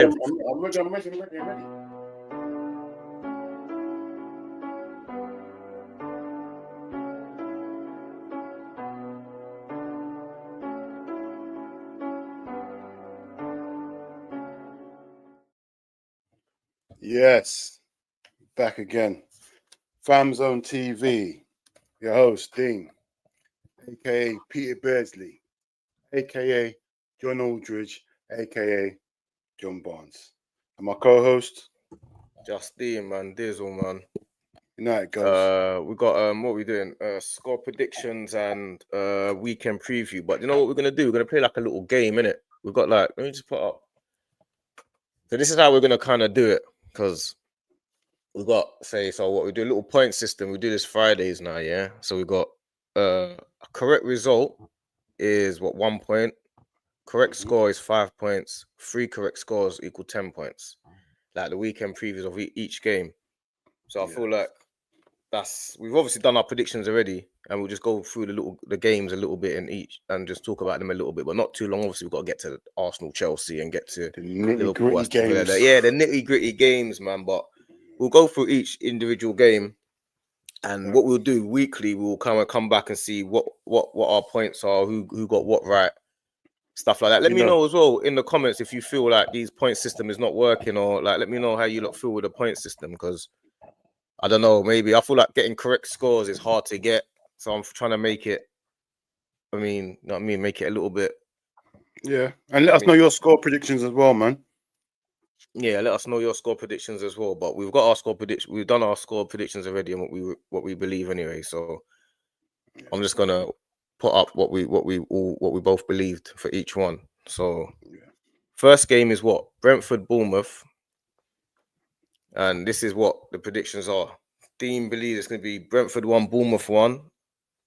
I'm ready. Yes, back again. FamZone TV, your host, Dean, aka Peter Beardsley, aka John Aldridge, aka John Barnes. And my co-host, Justine, man, Dizzle, man. You know how it goes. We got what we doing? Score predictions and weekend preview. But you know what we're gonna do? We're gonna play like a little game, innit? We've got like, let me just put up. So this is how we're gonna kind of do it, because we got what we do, a little point system. We do this Fridays now, yeah. So we got a correct result is 1 point, correct score is 5 points, 3 correct scores equal 10 points. Like the weekend previews of each game. So I feel like we've obviously done our predictions already, and we'll just go through the games a little bit in each and just talk about them a little bit, but not too long. Obviously, we've got to get to Arsenal, Chelsea, and get to the nitty-gritty games. The nitty-gritty games, man. But we'll go through each individual game, and what we'll do weekly, we'll kind of come back and see what our points are, who got what right, stuff like that. Let me know as well in the comments if you feel like these point system is not working, or like let me know how you lot feel with the point system, because I don't know, maybe I feel like getting correct scores is hard to get, so I'm trying to make it. Make it a little bit. Yeah, and let us know your score predictions as well, man. Yeah, let us know your score predictions as well. But we've got our score prediction. We've done our score predictions already, and what we believe anyway. So I'm just gonna put up what we both believed for each one. So first game is Brentford, Bournemouth, and this is what the predictions are. Dean believes it's going to be Brentford 1, Bournemouth 1.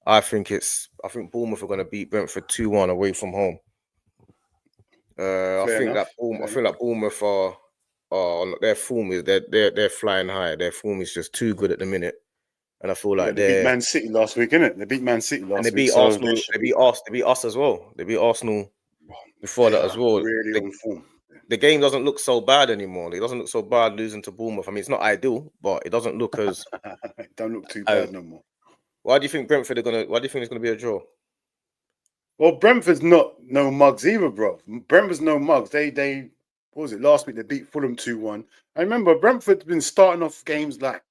I think Bournemouth are going to beat Brentford 2-1 away from home. I think Bournemouth are their form is they're flying high. Their form is just too good at the minute, and I feel like they beat Man City last week, innit? They beat Man City last week. And they beat Arsenal. They beat us as well. They beat Arsenal before that as well. Really on form. The game doesn't look so bad anymore. It doesn't look so bad losing to Bournemouth. I mean, it's not ideal, but it doesn't look as it don't look too bad no more. Why do you think Brentford Why do you think it's gonna be a draw? Well, Brentford's no mugs either, bro. Brentford's no mugs. They what was it last week? They beat Fulham 2-1. I remember Brentford's been starting off games like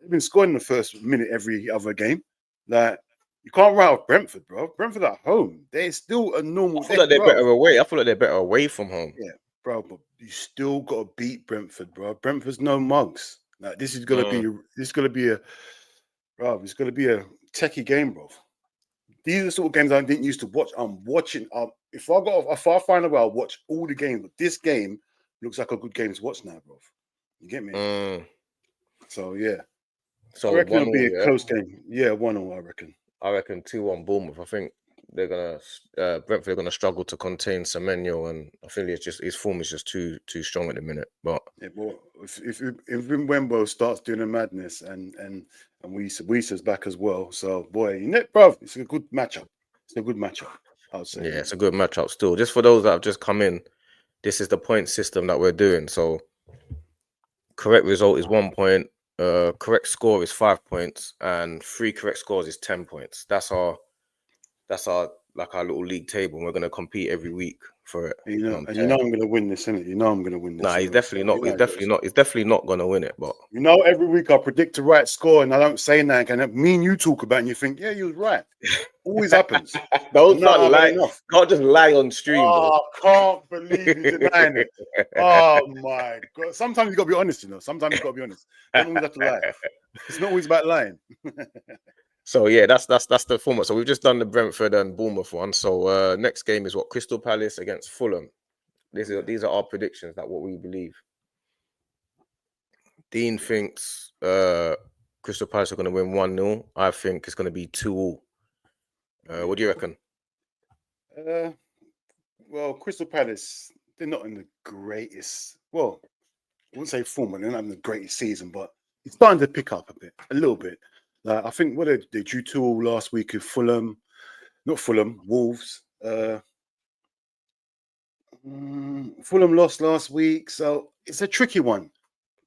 they've been scoring in the first minute every other game. Like you can't write off Brentford, bro. Brentford at home, they're still a normal. I feel like they're better away. I feel like they're better away from home. Yeah, bro, but you still got to beat Brentford, bro. Brentford's no mugs. Like this is gonna be a techie game, bro. These are the sort of games I didn't used to watch. I'm watching. If I find a way, I'll watch all the games. But this game looks like a good game to watch now, bro. You get me? So yeah. So I reckon it'll be a close game. Yeah, 1-1, I reckon. I reckon 2-1 Bournemouth. I think they're gonna Brentford are gonna struggle to contain Semenyo, and I think it's just his form is just too strong at the minute. But yeah, but if Wembo starts doing a madness and Wisa's back as well, so boy, bro, it's a good matchup. It's a good matchup, I would say. Yeah, it's a good matchup still. Just for those that have just come in, this is the point system that we're doing. So correct result is 1 point. Correct score is 5 points, and 3 correct scores is 10 points. That's our our little league table. And we're gonna compete every week for it. I'm gonna win this, innit? You know I'm gonna win this. Nah, he's definitely not. He's definitely not gonna win it. But every week I predict the right score, and I don't say nothing. And me and you talk about it, and you think, yeah, you was right. Always happens. Don't lie. Can't just lie on stream. Oh, I can't believe you're denying it. Oh my god! Sometimes you gotta be honest, Sometimes you gotta be honest. Don't always have to lie. It's not always about lying. So yeah, that's the format. So we've just done the Brentford and Bournemouth one. So next game is Crystal Palace against Fulham. These are our predictions. That what we believe. Dean thinks Crystal Palace are going to win 1-0. I think it's going to be 2-2. What do you reckon? Well, Crystal Palace, they're not in the greatest. Well, I wouldn't say form, they're not having the greatest season, but it's starting to pick up a little bit. I think they drew 2-2 last week with Fulham, not Fulham, Wolves. Fulham lost last week, so it's a tricky one.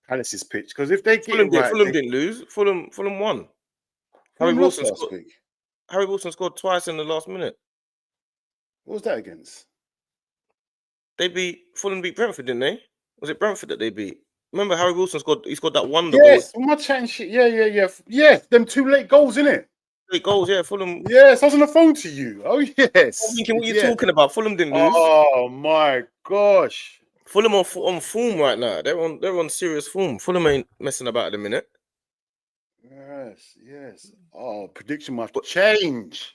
Palace's pitch, because if they get it right, Fulham didn't lose. Fulham won. Fulham lost last week. Harry Wilson scored twice in the last minute. What was that against? Fulham beat Brentford, didn't they? Was it Brentford that they beat? Remember, Harry Wilson scored that wonder yes, goal. Yes, my chatting shit. Yeah. Them 2 late goals, innit? Late goals, yeah. Fulham. Yes, I was on the phone to you. Oh yes. I'm thinking, what are you talking about? Fulham didn't lose. Oh my gosh. Fulham on form right now. They're on serious form. Fulham ain't messing about at the minute. Yes. Oh, prediction must change.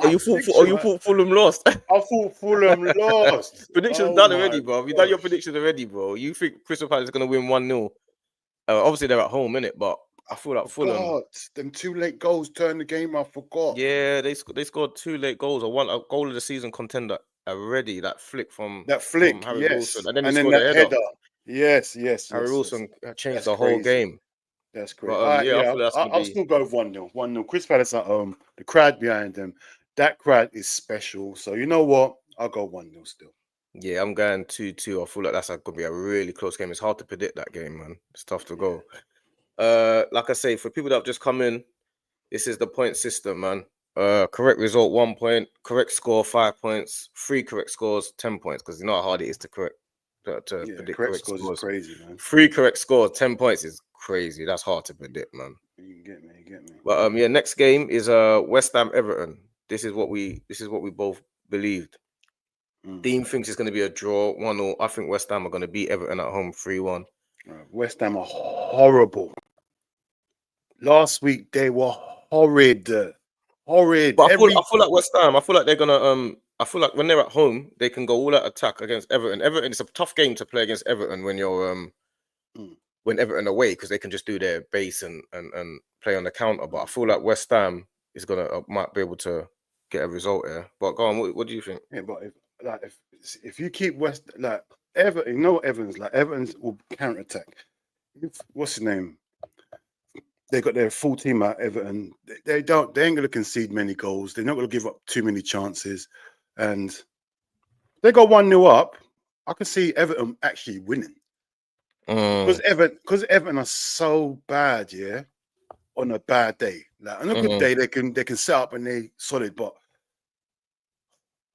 You thought Fulham lost? I thought Fulham lost. Predictions done already, bro. You done your predictions already, bro. You think Crystal Palace is gonna win 1-0? Obviously they're at home, innit? But I feel like Fulham. Them 2 late goals turned the game. I forgot. Yeah, they scored 2 late goals. A goal of the season contender already. That flick from Harry Wilson, and then he scored a header. Yes. Harry Wilson changed the whole game. That's great. But, I'll still go 1-0. 1-0. Crystal Palace at home. The crowd behind them. That crowd is special. So you know what? I'll go 1-0 still. Yeah, I'm going 2-2. I feel like that's going to be a really close game. It's hard to predict that game, man. It's tough to go. Like I say, for people that have just come in, this is the point system, man. Correct result, 1 point. Correct score, 5 points. 3 correct scores, 10 points. Because you know how hard it is to predict correct scores. Is crazy, man. 3 correct scores, 10 points is crazy. That's hard to predict, man. You get me. But next game is West Ham Everton. This is what we both believed. Dean thinks it's going to be a draw, 1-0. I think West Ham are going to beat Everton at home 3-1. West Ham are horrible. Last week they were horrid. But I feel like West Ham. I feel like they're gonna. I feel like when they're at home, they can go all out attack against Everton. It's a tough game to play against Everton when you're when Everton away, because they can just do their base and play on the counter. But I feel like West Ham is might be able to get a result here. But go on, what do you think? Yeah, but if you keep Everton, you know Everton's will counter attack. What's his name? They got their full team at Everton. They ain't gonna concede many goals. They're not gonna give up too many chances, and they got 1-0 up. I can see Everton actually winning because Everton are so bad. Yeah, on a bad day, like on a good day, they can set up and they solid. But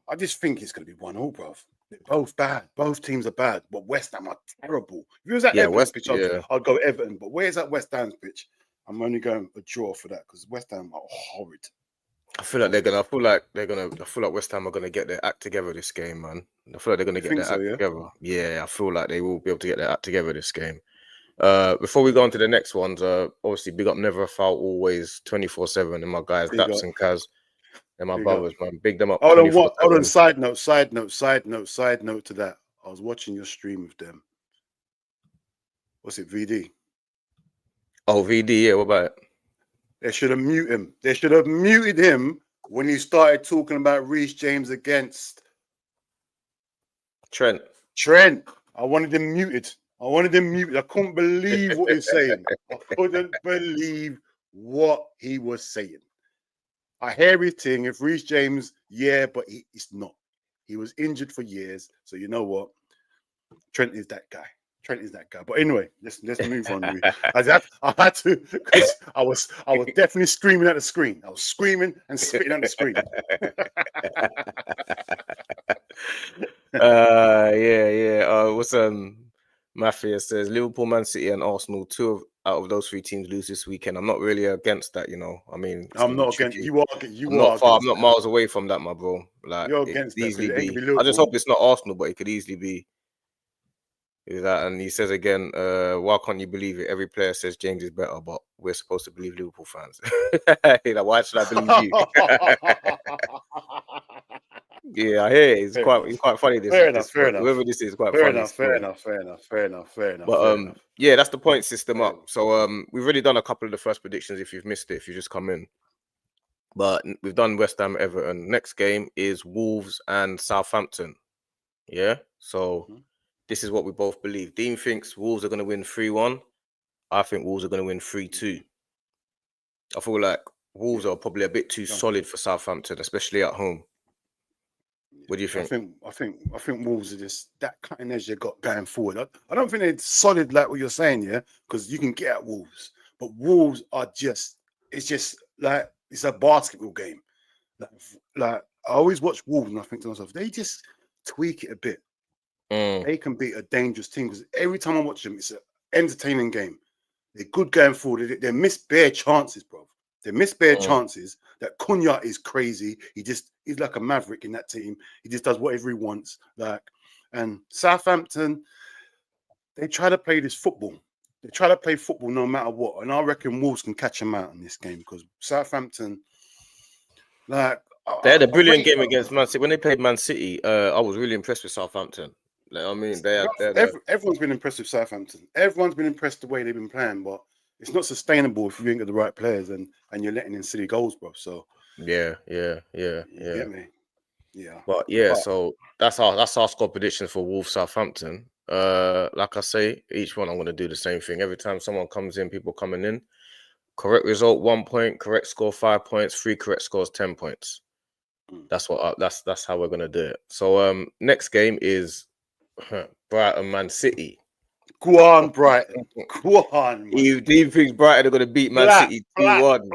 I just think it's gonna be 1-0, bro. They're both bad. Both teams are bad. But West Ham are terrible. If it was at Everton's pitch, I'd go Everton. But where's that West Ham's pitch? I'm only going a draw for that because West Ham are horrid. I feel like West Ham are gonna get their act together this game, man. I feel like they're gonna get their act together. Yeah, I feel like they will be able to get their act together this game. Before we go on to the next ones, obviously big up Never a Foul always 24/7 and my guys Daps and Kaz and my brothers, man. Big them up. Hold on. Side note to that. I was watching your stream with them. What's it, VD? Oh, VD, yeah, what about it? They should have muted him. They should have muted him when he started talking about Reece James against Trent. I wanted him muted. I couldn't believe what he was saying. I hear everything. If Reece James, but he's not. He was injured for years. So you know what? Trent is that guy. But anyway, let's move on. I had to because I was definitely screaming at the screen. I was screaming and spitting at the screen. What's Mafia says Liverpool, Man City, and Arsenal. 2 out of those 3 teams lose this weekend. I'm not really against that, you know. I mean, I'm not against you. I'm not far. I'm not miles away from that, my bro. Like, you're against that. Easily be. I just hope it's not Arsenal, but it could easily be. Is that? And he says again, why can't you believe it? Every player says James is better, but we're supposed to believe Liverpool fans. Why should I believe you? Yeah, I hear it. It's quite funny. Fair enough. Whoever this is, quite funny. Fair enough. But yeah, that's the point system up. So we've already done a couple of the first predictions. If you've missed it, if you just come in, but we've done West Ham, Everton. Next game is Wolves and Southampton. Yeah, so. This is what we both believe. Dean thinks Wolves are going to win 3-1. I think Wolves are going to win 3-2. I feel like Wolves are probably a bit too solid for Southampton, especially at home. What do you I think? think Wolves are just that cutting edge they got going forward. I don't think they're solid like what you're saying, yeah, because you can get at Wolves, but Wolves are just it's just like it's a basketball game. Like I always watch Wolves and I think to myself, they just tweak it a bit. They can be a dangerous team because every time I watch them, it's an entertaining game. They're good going forward. They miss bare chances, bro. They miss bare chances. That Cunha is crazy. He's like a maverick in that team. He just does whatever he wants. And Southampton, they try to play this football. They try to play football no matter what. And I reckon Wolves can catch them out in this game because Southampton, They had a brilliant game against Man City. When they played Man City, I was really impressed with Southampton. Like, I mean, everyone's been impressed with Southampton. Everyone's been impressed the way they've been playing, but it's not sustainable if you ain't got the right players and you're letting in silly goals, bro. So yeah. you get me? Yeah. But yeah, so that's our score prediction for Wolves Southampton. Like I say, each one I'm gonna do the same thing. Every time someone comes in, people coming in, correct result 1 point, correct score 5 points, 3 correct scores 10 points. That's that's how we're gonna do it. So next game is Brighton Man City. Go on, Brighton. Go on. Do you think Brighton are gonna beat Man City 2-1?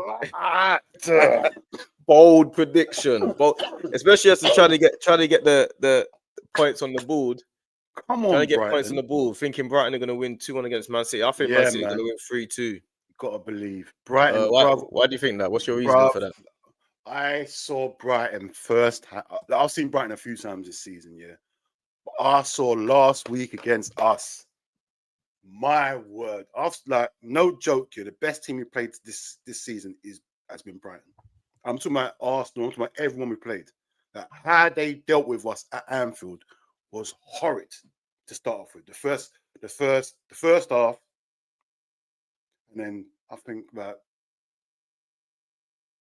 Bold prediction, especially as to try to get the points on the board. Come on, trying to get Brighton. points on the board, thinking Brighton are going to win 2-1 against Man City. I think Man City are going to win 3-2. Gotta believe Brighton. Why do you think that? What's your reason for that? I saw Brighton first. I've seen Brighton a few times this season, yeah. But I saw last week against us. My word, no joke here. The best team we played this season has been Brighton. I'm talking about Arsenal. I'm talking about everyone we played. How they dealt with us at Anfield was horrid to start off with. The first half, and then I think about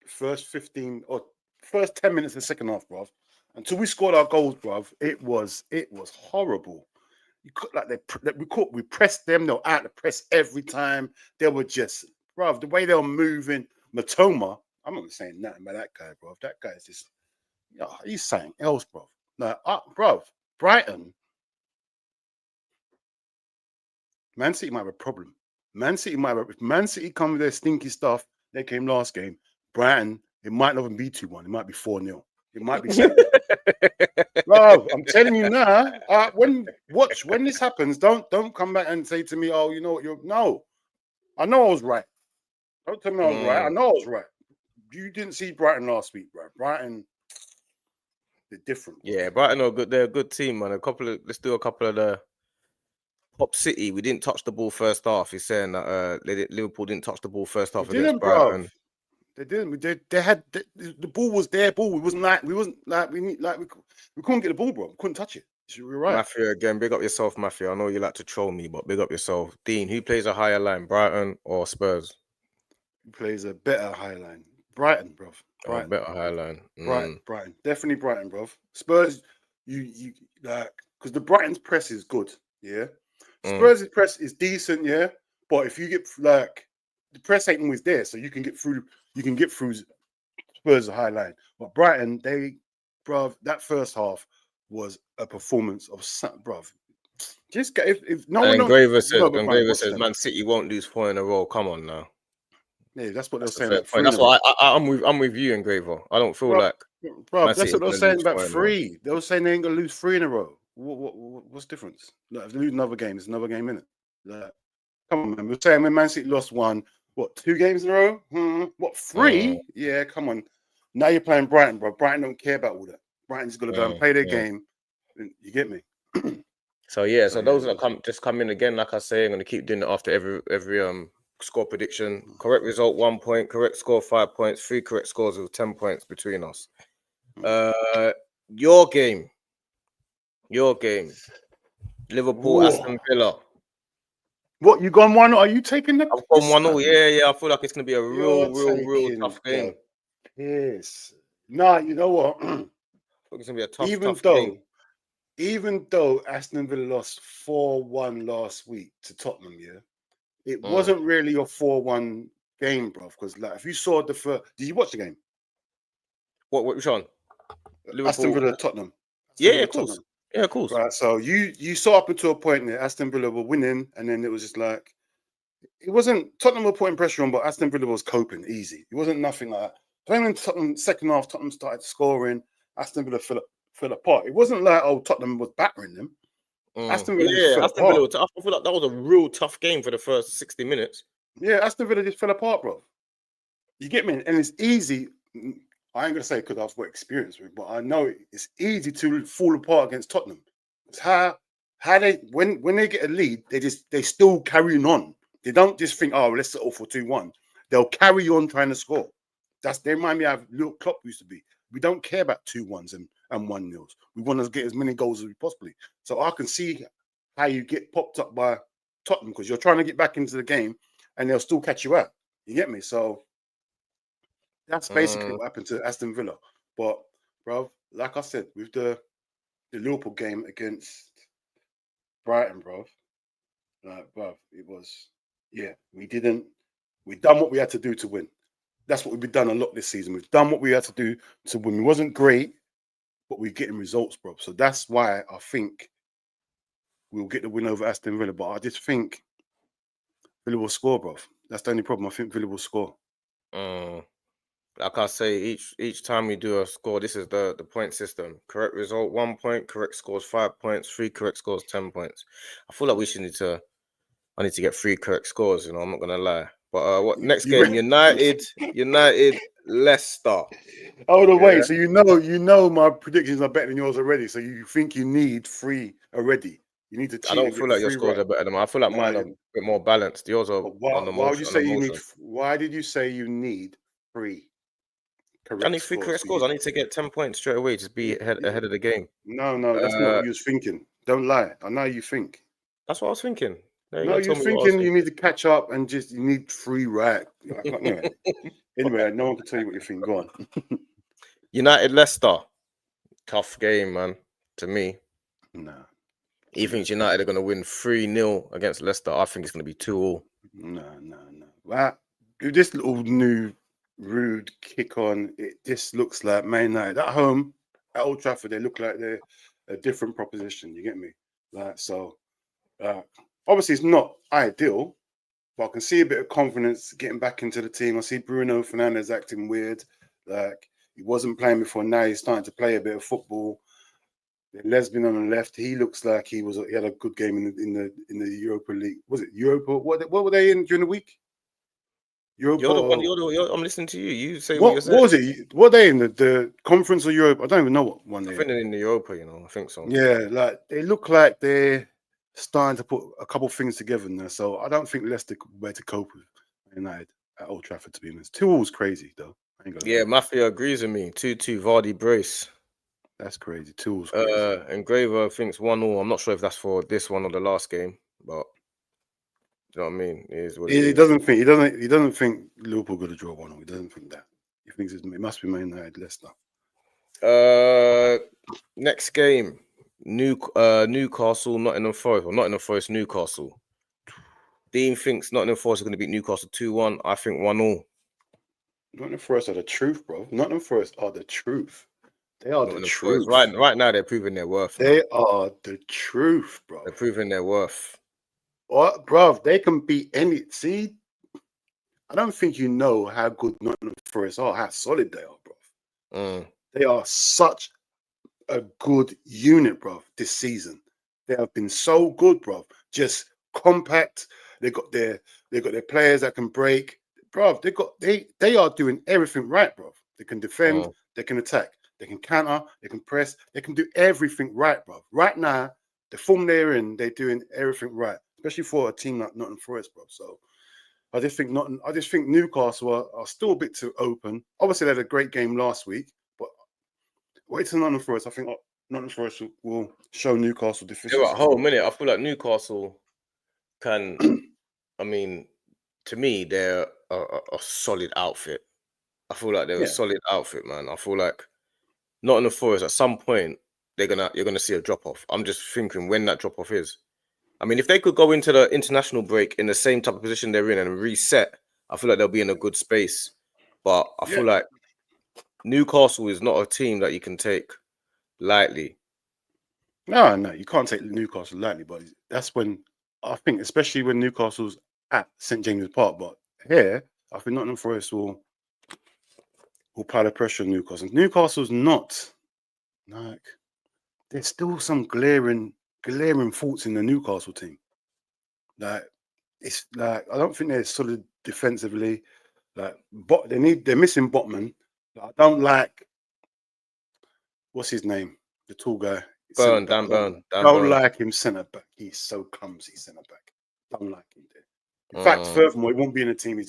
the first 15 or first 10 minutes of the second half, bruv. Until we scored our goals, bruv, it was horrible. You could we pressed them. They were out to press every time. They were just, bruv, the way they were moving. Matoma, I'm not saying nothing about that guy, bruv. That guy is just, he's saying else, bruv. Now, bruv, Brighton, Man City might have a problem. If Man City come with their stinky stuff, they came last game. Brighton, it might not even be 2-1. It might be 4-0. It might be 7. Bro, I'm telling you now. When this happens, don't come back and say to me, "Oh, you know what? No, I know I was right. Don't tell me I was right. I know I was right. You didn't see Brighton last week, bro. Brighton, they're different. Yeah, Brighton are good. They're a good team, man. Let's do a couple of the Pop City. We didn't touch the ball first half. He's saying that Liverpool didn't touch the ball first half against Brighton. Bro. They didn't. They had the ball was their ball. We couldn't get the ball, bro. We couldn't touch it. You're right. Mafia again. Big up yourself, Mafia. I know you like to troll me, but big up yourself. Dean, who plays a higher line, Brighton or Spurs? Who plays a better high line? Brighton, bro. Brighton. Better high line. Brighton. Definitely Brighton, bro. Spurs, you like because the Brighton's press is good, yeah. Spurs' press is decent, yeah. But if you get the press ain't always there, so you can get through. You can get through Spurs' high line. But Brighton, that first half was a performance of something, bruv. Just get if no one. Graver says Man City won't lose 4 in a row. Come on now. Yeah, that's what they're saying. That's why I'm with you, Engraver. I don't feel like, bro. That's what they're saying about 3. They were saying they ain't gonna lose 3 in a row. What's the difference? If they lose another game, it's another game, innit? Come on, man. We're saying when Man City lost 1, 2 games in a row? 3? Yeah, come on. Now you're playing Brighton, bro. Brighton don't care about all that. Brighton's got to go and play their game. You get me? So those that come in again, like I say, I'm going to keep doing it after every score prediction. Correct result 1 point, correct score 5 points, 3 correct scores with 10 points between us. Your game. Liverpool, Aston Villa. What, you gone 1? Are you taking the I've gone 1-0. Yeah. I feel like it's going to be a real tough game. Yes. Nah, you know what? It's going to be a tough game. Even though Aston Villa lost 4-1 last week to Tottenham, yeah, it wasn't really a 4-1 game, bro. Because if you saw the first, did you watch the game? Which one? Aston Villa, Tottenham. Yeah, Villa of course. Tottenham. Yeah, of course. Right. So you saw up until a point that Aston Villa were winning, and then it was just like it wasn't Tottenham were putting pressure on, but Aston Villa was coping easy. It wasn't nothing like that. Playing in Tottenham second half, Tottenham started scoring. Aston Villa fell apart. It wasn't like Tottenham was battering them. Aston Villa just Yeah, fell Aston Villa. apart. I feel like that was a real tough game for the first 60 minutes. Yeah, Aston Villa just fell apart, bro. You get me? And it's easy. I ain't gonna say because I've got experience with, but I know it's easy to fall apart against Tottenham. It's how they when they get a lead, they still carrying on. They don't just think, oh, let's settle for 2-1. They'll carry on trying to score. They remind me of little Klopp used to be. We don't care about 2-1s and 1-0s. We want to get as many goals as we possibly. So I can see how you get popped up by Tottenham because you're trying to get back into the game and they'll still catch you out. You get me? So that's basically what happened to Aston Villa. But, bro, like I said, with the Liverpool game against Brighton, bro, it was, we done what we had to do to win. That's what we've done a lot this season. We've done what we had to do to win. It wasn't great, but we're getting results, bro. So that's why I think we'll get the win over Aston Villa. But I just think Villa will score, bro. That's the only problem. I think Villa will score. Like I say, each time we do a score, this is the point system. Correct result, 1 point. Correct scores, 5 points. 3 correct scores, 10 points. I feel like I need to get 3 correct scores. I'm not gonna lie. But what next game? United, Leicester. Oh, the way. So you know my predictions are better than yours already. So you think you need 3 already. You need to cheat. I don't feel like your scores are better than mine. I feel like mine are a bit more balanced. Yours are on the why would you say you need? emotion. Why did you say you need 3 correct? I need 3 correct scores. I need to get 10 points straight away. Just be ahead of the game. No, that's not what you was thinking. Don't lie. I know you think. That's what I was thinking. No, you're thinking you need to catch up and you need 3 right. Anyway, no one can tell you what you think. Go on. United Leicester, tough game, man. To me, no. He thinks United are going to win 3-0 against Leicester. I think it's going to be 2-2. No. Well, this little new rude kick on, it just looks like Man United at home at Old Trafford. They look like they're a different proposition. You get me? Obviously it's not ideal, but I can see a bit of confidence getting back into the team. I see Bruno Fernandes acting weird, like he wasn't playing before. Now he's starting to play a bit of football. The lesbian on the left, he looks like he had a good game in the Europa League. Was it Europa? What were they in during the week? Europa. You're the one. I'm listening to you. You say what you're saying. What was it? What are they in the conference or Europe? I don't even know what one they. I think they're in the Europa. I think so. Yeah, like they look like they're starting to put a couple things together now. So I don't think Leicester were to cope with United at Old Trafford. To be honest, 2-2 was crazy though. Yeah, Mafia agrees with me. 2-2 Vardy brace. That's crazy. 2 was crazy. Engraver thinks 1-1. I'm not sure if that's for this one or the last game, but you know what I mean. He doesn't think Liverpool going to draw 1-1. He doesn't think that. He thinks it must be Man United Leicester. Next game, Newcastle, Nottingham Forest, or Nottingham Forest, Newcastle. Dean thinks Nottingham Forest are going to beat Newcastle 2-1. I think 1-1. Nottingham Forest are the truth, bro. Nottingham Forest are the truth. They are the truth. Right now, they're proving their worth. They are the truth, bro. They're proving their worth. What, bro? They can beat any. See, I don't think you know how good Nottingham Forest are, how solid they are, bro. They are such a good unit, bro. This season, they have been so good, bro. Just compact. They got their players that can break, bro. They are doing everything right, bro. They can defend. They can attack. They can counter, they can press, they can do everything right, bro. Right now, the form they're in, they're doing everything right, especially for a team like Nottingham Forest, bro. So I just think Newcastle are still a bit too open. Obviously, they had a great game last week, but wait till Nottingham Forest. I think Nottingham Forest will show Newcastle deficiency. They're at home, minute. I feel like Newcastle can. I mean, to me, they're a solid outfit. I feel like they're a solid outfit, man. I feel like Nottingham Forest, at some point, you're gonna see a drop off. I'm just thinking when that drop off is. I mean, if they could go into the international break in the same type of position they're in and reset, I feel like they'll be in a good space. But I feel like Newcastle is not a team that you can take lightly. No, you can't take Newcastle lightly, but that's when I think, especially when Newcastle's at St James's Park. But here, I think Nottingham Forest will pile the pressure on Newcastle. Newcastle's not like there's still some glaring faults in the Newcastle team. Like it's like I don't think they're solid defensively. Like, but they're missing Botman. I don't like what's his name, the tall guy. Dan Don't Burn. like him centre back. He's so clumsy centre back. Don't like him there. In fact, furthermore, he won't be in the team. He's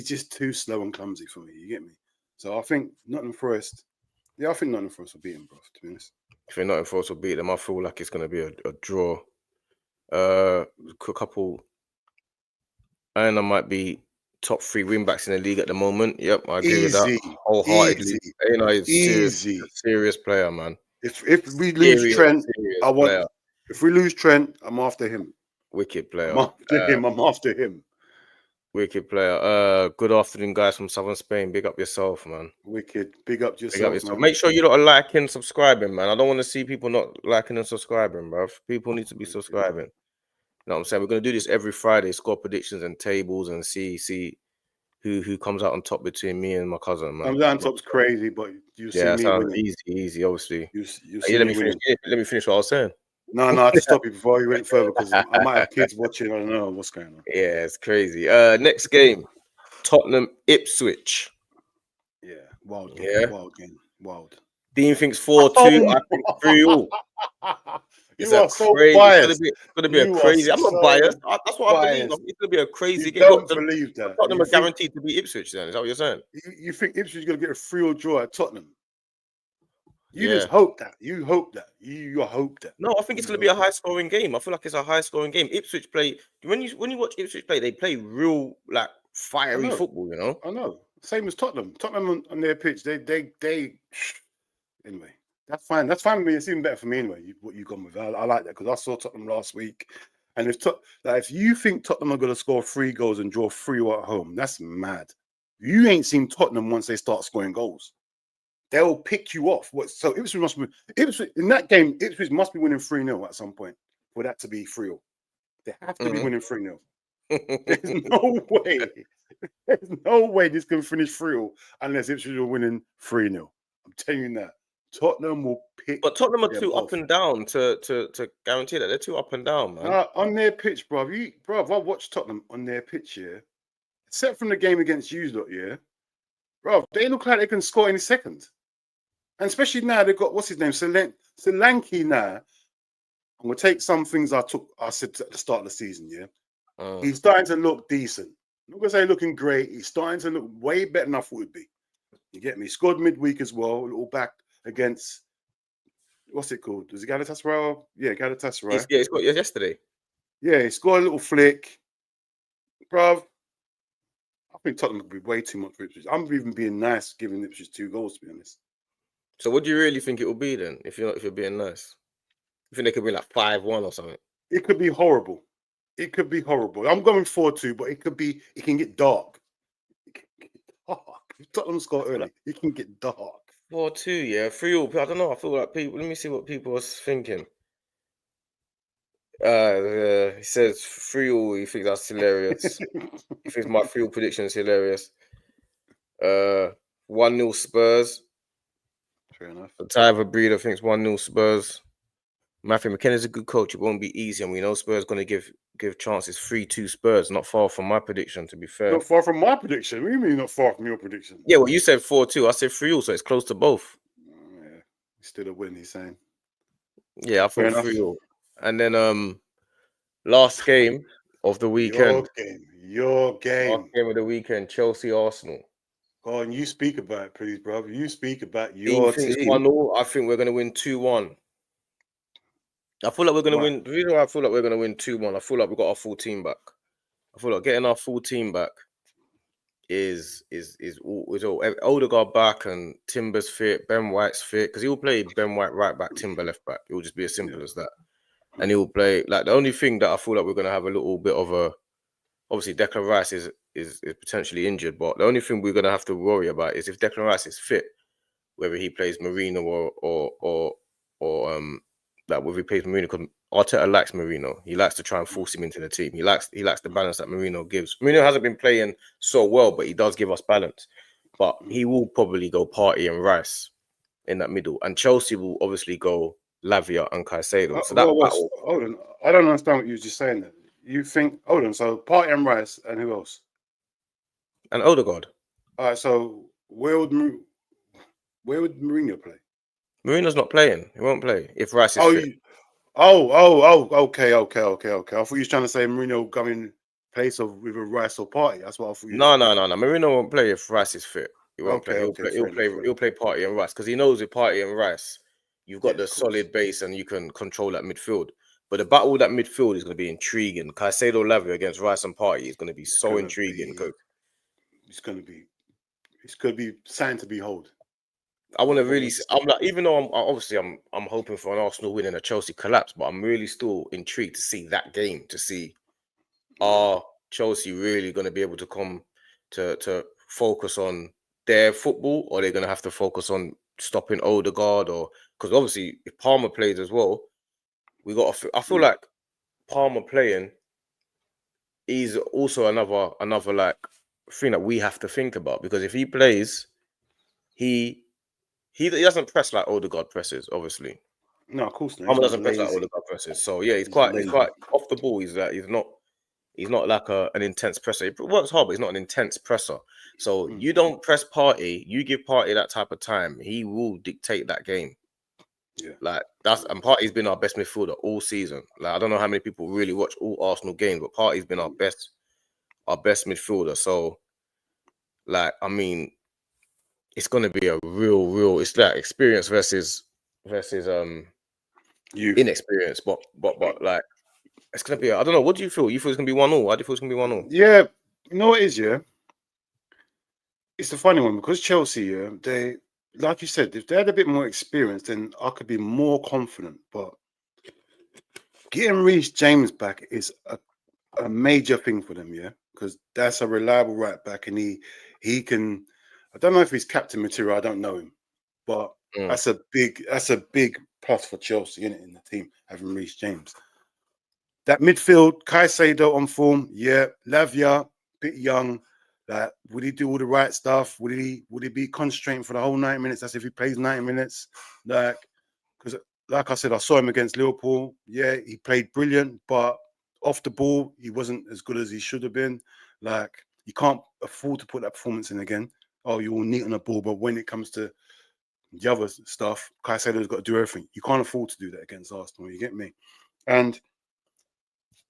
just too slow and clumsy for me. You get me? So I think Nottingham Forest. Yeah, I think Nottingham Forest will beat him, bro. To be honest, if Nottingham Forest will beat them, I feel like it's going to be a draw. A couple. And I might be top 3 wing backs in the league at the moment. Yep, I agree with that wholeheartedly. He's a serious player, man. If we lose Trent, if we lose Trent, I'm after him. Wicked player. I'm after him. Wicked player. Good afternoon, guys from Southern Spain. Big up yourself, man. Wicked. Big up yourself, man. Make sure you lot are liking, subscribing, man. I don't want to see people not liking and subscribing, bro. People need to be subscribing. You know what I'm saying? We're going to do this every Friday, score predictions and tables, and see who comes out on top between me and my cousin, man. Comes out on top's crazy, but you see me winning. Easy, obviously. Let me finish what I was saying. No, I had to stop you before you went further because I might have kids watching. I don't know what's going on. Yeah, it's crazy. Next game, Tottenham Ipswich. Yeah, wild game. Wild. Dean thinks 4-2. I think 3-3. You are so biased. It's going to be a crazy. I'm not biased. That's what I believe. It's going to be a crazy game. Don't believe that. Tottenham are guaranteed to beat Ipswich. Then is that what you're saying? You think Ipswich is going to get a 3-0 draw at Tottenham? You just hope that. You hope that. You hope that. No, I think it's going to be a high-scoring game. I feel like it's a high-scoring game. Ipswich play when you watch Ipswich play, they play real like fiery football. You know. I know. Same as Tottenham. Tottenham on their pitch, they. Anyway, that's fine. That's fine with me. It's even better for me anyway. What you gone with? I like that because I saw Tottenham last week, and if you think Tottenham are going to score 3 goals and draw 3 at home, that's mad. You ain't seen Tottenham once they start scoring goals. They'll pick you off. So Ipswich must be in that game. Ipswich must be winning 3-0 at some point for that to be 3-0. They have to be winning 3-0. There's no way. There's no way this can finish 3-0 unless Ipswich are winning 3-0. I'm telling you that. Tottenham will pick. But Tottenham are too up and down to guarantee that. They're too up and down, man. On their pitch, bro. I watched Tottenham on their pitch here. Except from the game against you lot, yeah. Bro, they look like they can score any second. And especially now they've got, what's his name? Solanke now. I'm going to take some things I said at the start of the season, yeah. He's starting to look decent. I'm not going to say looking great. He's starting to look way better than I thought he'd be. You get me? He scored midweek as well, a little back against, what's it called? Was it Galatasaray? Yeah, Galatasaray. He scored yesterday. Yeah, he scored a little flick. Bruv, I think Tottenham could be way too much for Ipswich. I'm even being nice giving Ipswich 2 goals, to be honest. So what do you really think it will be then, if you're being nice? You think they could be like 5-1 or something? It could be horrible. It could be horrible. I'm going 4-2, but it can get dark. It can get dark. If Tottenham score early, it can get dark. 4-2, yeah. 3-0. I don't know. I feel like people. Let me see what people are thinking. He says 3-0. He thinks that's hilarious. He thinks my 3-0 prediction is hilarious. 1-0 Spurs. Fair enough. The Tyler Breeder thinks 1-0 Spurs. Matthew McKenna's a good coach. It won't be easy, and we know Spurs going to give chances. 3-2 Spurs. Not far from my prediction, to be fair. Not far from my prediction. What do you mean not far from your prediction? Yeah, well, you said 4-2. I said 3-0, so it's close to both. Yeah, still a win. He's saying. Yeah, I thought 3-0. And then last game of the weekend. Your game. Last game of the weekend. Chelsea Arsenal. Go on, you speak about it, please, brother. You speak about your team. 1-0. I think we're going to win 2-1. I feel like we're going to win. The reason why I feel like we're going to win 2-1, I feel like we've got our full team back. I feel like getting our full team back is all Odegaard back and Timber's fit, Ben White's fit, because he will play Ben White right back, Timber left back. It will just be as simple as that. And he will play like the only thing that I feel like we're going to have a little bit of a. Obviously, Declan Rice is potentially injured, but the only thing we're going to have to worry about is if Declan Rice is fit, whether he plays Marino or that will replace Mourinho, because Arteta likes Mourinho. He likes to try and force him into the team. He likes the balance that Mourinho gives. Mourinho hasn't been playing so well, but he does give us balance. But he will probably go Partey and Rice in that middle, and Chelsea will obviously go Lavia and Caicedo. So that battle. Hold on, I don't understand what you were just saying. There, you think? Hold on. So Partey and Rice, and who else? And Odegaard. All right. So where would Mourinho play? Mourinho's not playing. He won't play if Rice is fit. Okay. I thought you were trying to say Mourinho come in place of with a Rice or Partey. That's what I thought. No. Mourinho won't play if Rice is fit. He won't play. He'll play Partey and Rice, because he knows with Partey and Rice, you've got the solid base and you can control that midfield. But the battle with that midfield is going to be intriguing. Caicedo Lavia against Rice and Partey is going to be so intriguing. It's going to be something to behold. I want to really. I'm like, even though I'm hoping for an Arsenal win and a Chelsea collapse, but I'm really still intrigued to see that game. To see, are Chelsea really going to be able to come to focus on their football, or they're going to have to focus on stopping Odegaard? Or because obviously if Palmer plays as well, we got. I feel like Palmer playing is also another like thing that we have to think about, because if he plays, he doesn't press like Odegaard presses, obviously. No, of course not. Palmer doesn't press like Odegaard presses. So yeah, he's quite off the ball. He's not like an intense presser. He works hard, but he's not an intense presser. So you don't press Partey, you give Partey that type of time, he will dictate that game. Yeah, like and Partey's been our best midfielder all season. Like I don't know how many people really watch all Arsenal games, but Partey's been our best midfielder. So like, I mean, it's going to be a real. It's like experience versus inexperience. But like, it's going to be. I don't know. What do you feel? You feel it's going to be 1-1? Why do you feel it's going to be 1-1? Yeah, you know what it is. Yeah, it's a funny one because Chelsea. Yeah, they, like you said, if they had a bit more experience, then I could be more confident. But getting Reece James back is a major thing for them. Yeah, because that's a reliable right back, and he can. I don't know if he's captain material. I don't know him, but that's a big plus for Chelsea in the team, having Reece James. That midfield, Caicedo on form, yeah. Lavia, bit young. Like, would he do all the right stuff? Would he be concentrating for the whole 90 minutes? That's if he plays 90 minutes. Like, because like I said, I saw him against Liverpool. Yeah, he played brilliant, but off the ball, he wasn't as good as he should have been. Like, you can't afford to put that performance in again. Oh, you're all neat on the ball, but when it comes to the other stuff, Caicedo's got to do everything. You can't afford to do that against Arsenal. You get me? And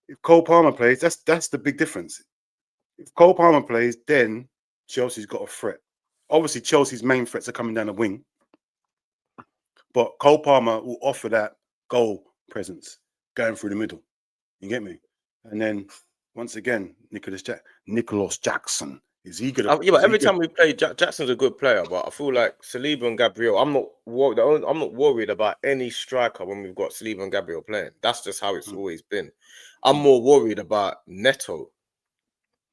if Cole Palmer plays, that's the big difference. If Cole Palmer plays, then Chelsea's got a threat. Obviously, Chelsea's main threats are coming down the wing, but Cole Palmer will offer that goal presence going through the middle. You get me? And then once again, Nicholas Jackson. Is he good? Yeah, but every time we play, Jackson's a good player, but I feel like Saliba and Gabriel. I'm not worried about any striker when we've got Saliba and Gabriel playing. That's just how it's always been. I'm more worried about Neto.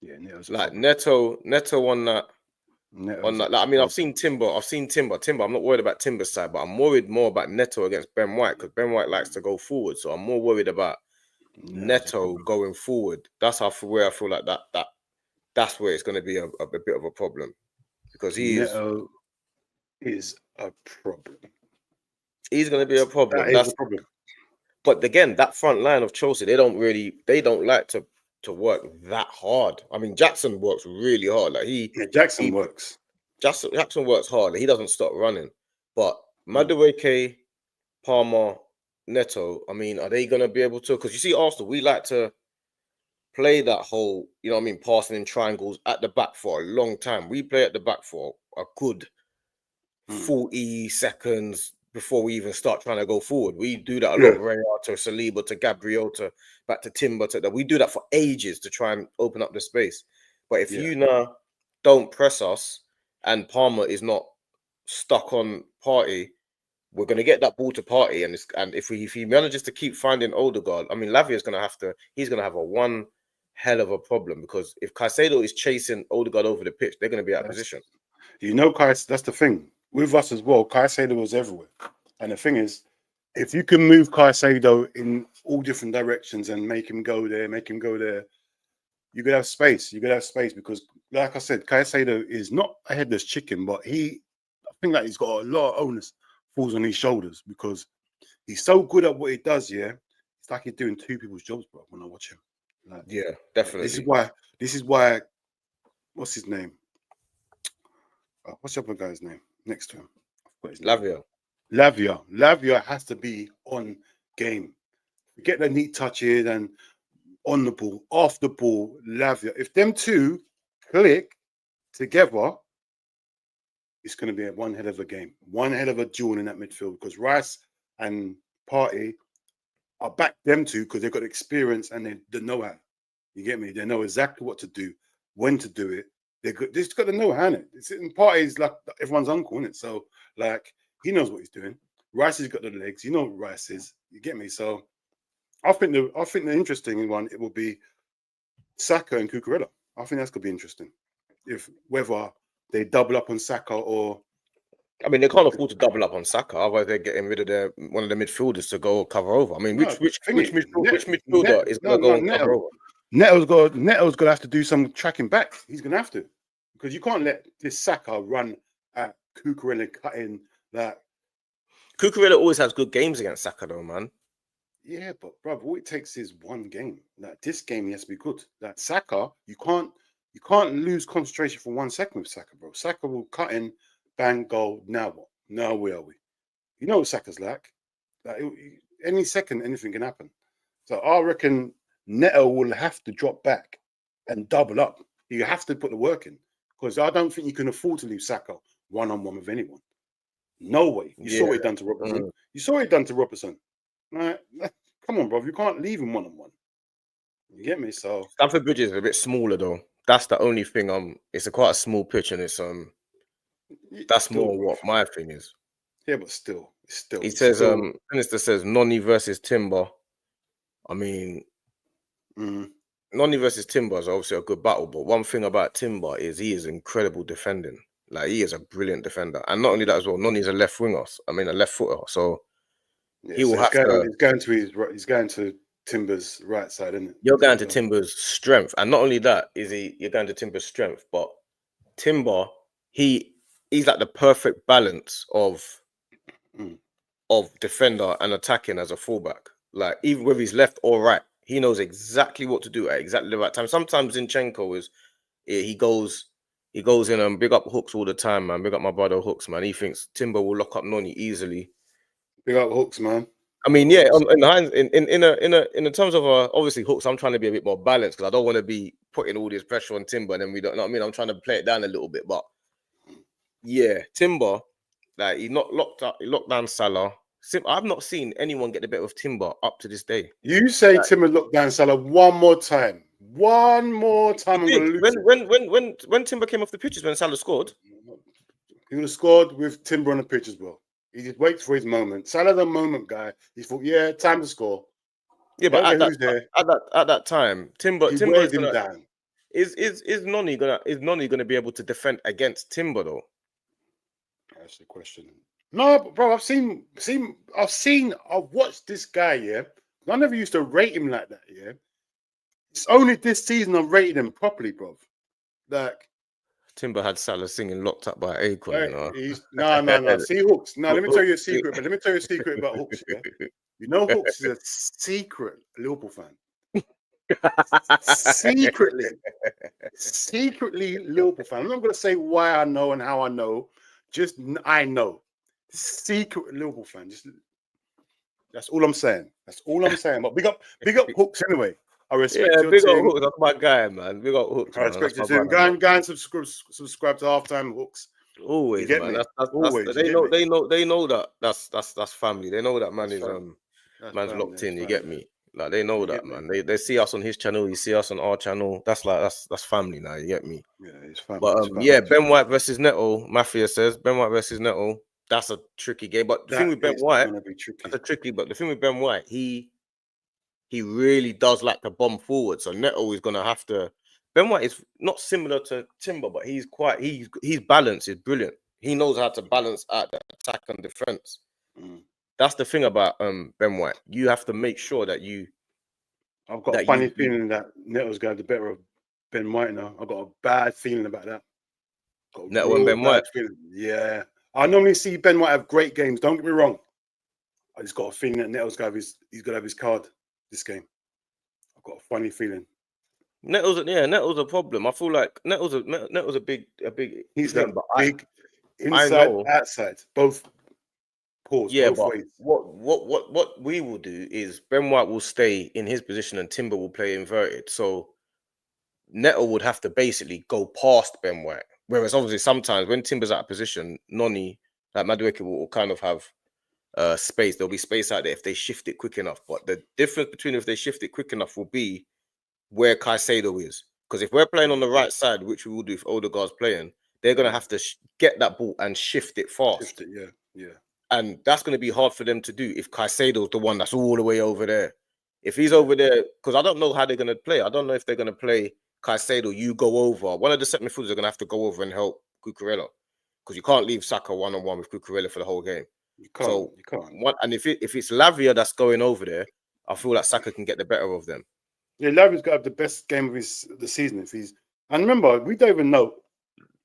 Yeah, Neto's like Neto on that. Like, I mean, I've seen Timber. I'm not worried about Timber's side, but I'm worried more about Neto against Ben White, because Ben White likes to go forward. So I'm more worried about Neto going forward. That's where I feel like that's where it's going to be a bit of a problem, because Neto is a problem. He's going to be a problem. That's a problem. But again, that front line of Chelsea, they don't like to work that hard. I mean, Jackson works really hard. Like Jackson works hard. He doesn't stop running. But Madueke, Palmer, Neto, I mean, are they going to be able to? Because you see, Arsenal, we like to play that whole, you know what I mean, passing in triangles at the back for a long time. We play at the back for a good 40 seconds before we even start trying to go forward. We do that a lot. Raya to Saliba to Gabriel to back to Timber to that. We do that for ages to try and open up the space. But if you now don't press us and Palmer is not stuck on Partey, we're going to get that ball to Partey. And if he manages to keep finding Odegaard, I mean, Lavia's going to have a one hell of a problem, because if Caicedo is chasing Odegaard over the pitch, they're going to be out of position. You know, that's the thing with us as well. Caicedo was everywhere, and the thing is, if you can move Caicedo in all different directions and make him go there, you could have space. You could have space because, like I said, Caicedo is not a headless chicken, but I think that he's got a lot of onus falls on his shoulders because he's so good at what he does. Yeah, it's like he's doing two people's jobs, bro. When I watch him, like, Yeah, definitely. This is why. What's his name? What's the other guy's name next to him? Lavia has to be on game. Get the neat touches and on the ball, off the ball. Lavia. If them two click together, it's going to be one hell of a game, one hell of a duel in that midfield because Rice and Partey are back them two because they've got experience and they know how. You get me? They know exactly what to do, when to do it. They've just got to know how it. Partey's like everyone's uncle, isn't it? So like he knows what he's doing. Rice has got the legs. You know what Rice is. You get me? So I think the interesting one it will be Saka and Cucurella. I think that's gonna be interesting. If whether they double up on Saka or I mean they can't afford to double up on Saka, otherwise they're getting rid of one of the midfielders to go cover over. I mean, which midfielder is gonna go and cover over? Neto's gonna have to do some tracking back. He's gonna have to. Because you can't let this Saka run at Cucurella cutting that. Cucurella always has good games against Saka though, man. Yeah, but bro, all it takes is one game. Like this game, he has to be good. Like Saka, you can't lose concentration for 1 second with Saka, bro. Saka will cut in, bang, goal. Now what? Now where are we? You know what Saka's like. Any second, anything can happen. So I reckon Neto will have to drop back and double up. You have to put the work in because I don't think you can afford to leave Saka one-on-one with anyone. No way. You saw what he done to Robertson. You saw what he done to Robertson. Right? Come on, bro. You can't leave him one-on-one. You get me? So Stamford Bridge is a bit smaller though. That's the only thing. It's quite a small pitch, and it's that's still, more what my thing is. Yeah, but still, He says, Minister says Noni versus Timber. I mean, Noni versus Timber is obviously a good battle, but one thing about Timber is he is incredible defending. Like he is a brilliant defender, and not only that as well. Noni's a left winger. I mean, a left footer. So he will have to. He's going to Timber's right side, isn't it? You're going to Timber's strength, and not only that you're going to Timber's strength, but Timber, he's like the perfect balance of defender and attacking as a fullback. Like even with his left or right, he knows exactly what to do at exactly the right time. Sometimes Zinchenko he goes in and big up Hooks all the time, man. Big up my brother Hooks, man. He thinks Timber will lock up Noni easily. Big up Hooks, man. I mean, yeah, in terms of obviously Hooks, I'm trying to be a bit more balanced because I don't want to be putting all this pressure on Timber, and then we don't know what I mean. I'm trying to play it down a little bit, but yeah, Timber, like he locked down Salah. I've not seen anyone get the better of Timber up to this day. You say Timber locked down Salah one more time. One more time. When Timber came off the pitches when Salah scored, he would have scored with Timber on the pitch as well. He just waits for his moment. Salah the moment guy. He thought, yeah, time to score. Yeah, but at that time, Timber weighed him down. Is Noni gonna be able to defend against Timber though? That's the question. No, bro, I've watched this guy, yeah. I never used to rate him like that, yeah. It's only this season I've rated him properly, bro. Like Timber had Salah singing "Locked Up by Akon," you know. No. See Hooks. No, let me tell you a secret. But let me tell you a secret about Hooks. Yeah? You know, Hooks is a secret Liverpool fan. secretly Liverpool fan. I'm not going to say why I know and how I know. Just I know. Secret Liverpool fan. That's all I'm saying. But big up Hooks anyway. I respect your big team. up Hooks. That's my guy, man. Big up Hooks. I respect your team. Go and subscribe to Halftime Hooks. Always, man. They know that that's family. They know that man is man's locked in. You get me? Like they know that, man. They see us on his channel. You see us on our channel. That's family now. You get me? Yeah, it's family. But Ben White versus Neto. Mafia says Ben White versus Neto. That's a tricky game. But the thing with Ben White, that's a tricky. But the thing with Ben White, he really does like to bomb forward. So Neto is gonna have to. Ben White is not similar to Timber, but he's balanced. He's brilliant. He knows how to balance out the attack and defense. that's the thing about Ben White. You have to make sure that I've got a that funny you feeling that Neto's going to have the better of Ben White now. I've got a bad feeling about that. Got a Neto and real Ben bad White. feeling. Yeah. I normally see Ben White have great games. Don't get me wrong. I just got a feeling that Neto's going to have his card this game. I've got a funny feeling. Neto's a problem. I feel like Neto's a big He's thing, that but big I inside, know. outside, both paws, Yeah, both but ways. what we will do is Ben White will stay in his position and Timber will play inverted. So Neto would have to basically go past Ben White. Whereas obviously sometimes when Timber's out of position, Noni, like MATCHWEEK will kind of have space. There'll be space out there if they shift it quick enough. But the difference between if they shift it quick enough will be where Caicedo is. Because if we're playing on the right side, which we will do if Odegaard's playing, they're going to have to get that ball and shift it fast. Shift it, yeah. And that's going to be hard for them to do if Caicedo's the one that's all the way over there. If he's over there, because I don't know how they're going to play. I don't know if they're going to play Caicedo, you go over. One of the set midfielders are going to have to go over and help Cucurella. Because you can't leave Saka one-on-one with Cucurella for the whole game. You can't. And if it's Lavia that's going over there, I feel like Saka can get the better of them. Yeah, Lavia's got to have the best game of the season if he's. And remember, we don't even know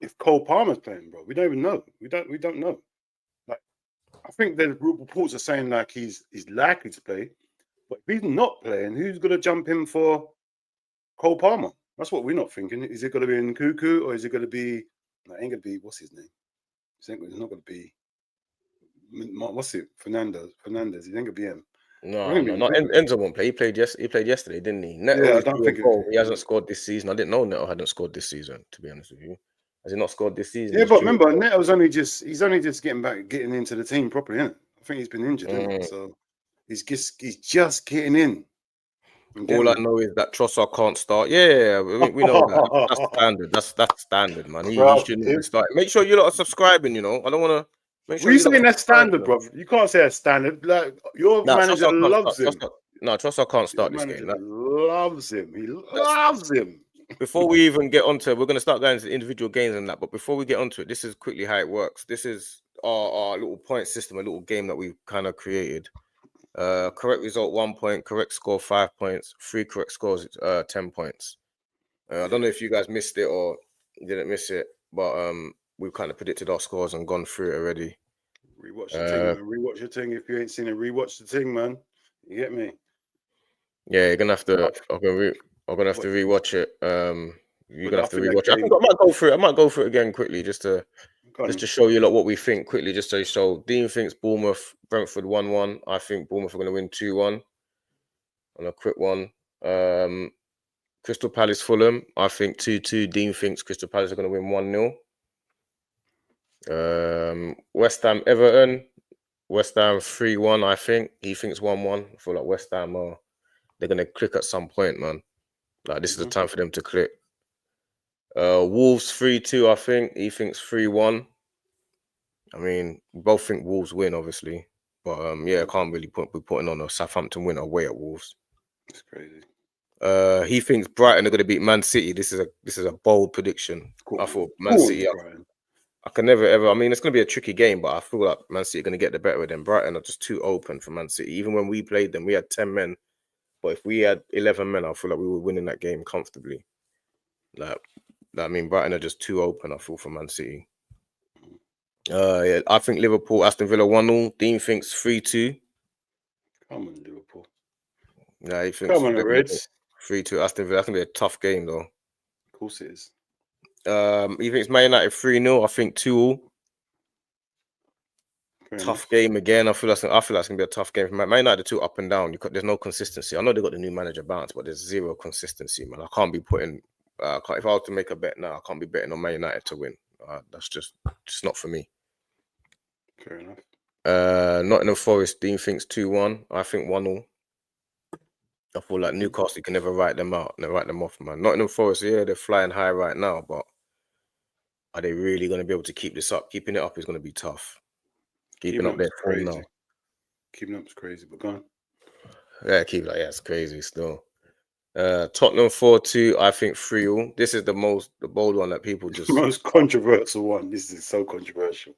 if Cole Palmer's playing, bro. We don't even know. We don't know. Like, I think the reports are saying like he's likely to play, but if he's not playing, who's gonna jump in for Cole Palmer? That's what we're not thinking. Is it gonna be Nkunku or is it gonna be? No, it ain't gonna be. What's his name? It's not gonna be. What's it? Fernandez. It ain't gonna be him. No. Enzo won't play. He played yesterday, didn't he? Neto Yeah, I don't think he hasn't scored this season. I didn't know Neto hadn't scored this season, to be honest with you. Has he not scored this season? Yeah, but remember, Neto's only just getting into the team properly, isn't it? I think he's been injured, isn't he? So he's just getting in. All I know is that Trossard can't start. Yeah, we know that. That's standard. That's standard, man. He shouldn't be starting. Make sure you lot are subscribing, you know. I don't want to make sure you saying that's standard, bro. You can't say that's standard. Like your manager loves him. Trossard can't start this game. Loves him. He loves him. Before we even get onto it, we're going to start going to the individual games and that. But before we get onto it, this is quickly how it works. This is our little point system, a little game that we've kind of created. Correct result 1 point, correct score 5 points, 3 correct scores 10 points. I don't know if you guys missed it or didn't miss it, but we've kind of predicted our scores and gone through it already. Rewatch the thing, man. Rewatch the thing. If you ain't seen it, rewatch the thing, man. You get me? Yeah, you're gonna have to. I'm gonna have to rewatch it. You're gonna have to rewatch it. I might go through it. I might go through it again quickly, just to show you lot what we think quickly. Just to show Dean thinks Bournemouth, Brentford 1-1. I think Bournemouth are gonna win 2-1. On a quick one. Crystal Palace Fulham. I think 2-2. Dean thinks Crystal Palace are gonna win 1-0. West Ham Everton. West Ham 3-1. I think he thinks 1-1. I feel like West Ham they're gonna click at some point, man. Like this is the time for them to click. Wolves 3-2, I think. He thinks 3-1. I mean, we both think Wolves win, obviously. But I can't really be putting on a Southampton win away at Wolves. It's crazy. He thinks Brighton are gonna beat Man City. This is a bold prediction. I thought Man City. I can never ever. I mean, it's gonna be a tricky game, but I feel like Man City are gonna get the better of them. Brighton are just too open for Man City. Even when we played them, we had 10 men. But if we had 11 men, I feel like we were winning that game comfortably. I mean, Brighton are just too open, I feel, for Man City. I think Liverpool, Aston Villa 1-0. Dean thinks 3-2. Come on, Liverpool. Yeah, he thinks 3-2 Aston Villa. That's gonna be a tough game, though. Of course it is. He thinks Man United 3-0. I think 2-2. Tough game again. I feel like it's gonna be a tough game. Man United too up and down. There's no consistency. I know they got the new manager bounce, but there's zero consistency, man. I can't be putting. If I was to make a bet now, I can't be betting on Man United to win. That's just not for me. Fair enough. Nottingham Forest. Dean thinks 2-1. I think 1-0. I feel like Newcastle can never write them out. Never write them off, man. Nottingham Forest, yeah, they're flying high right now, but are they really going to be able to keep this up? Keeping it up is going to be tough. Keeping up their form now. Keeping up is crazy, but go on. Yeah, it's crazy still. Tottenham 4-2, I think 3-0. This is the bold one that people just... The most controversial one. This is so controversial.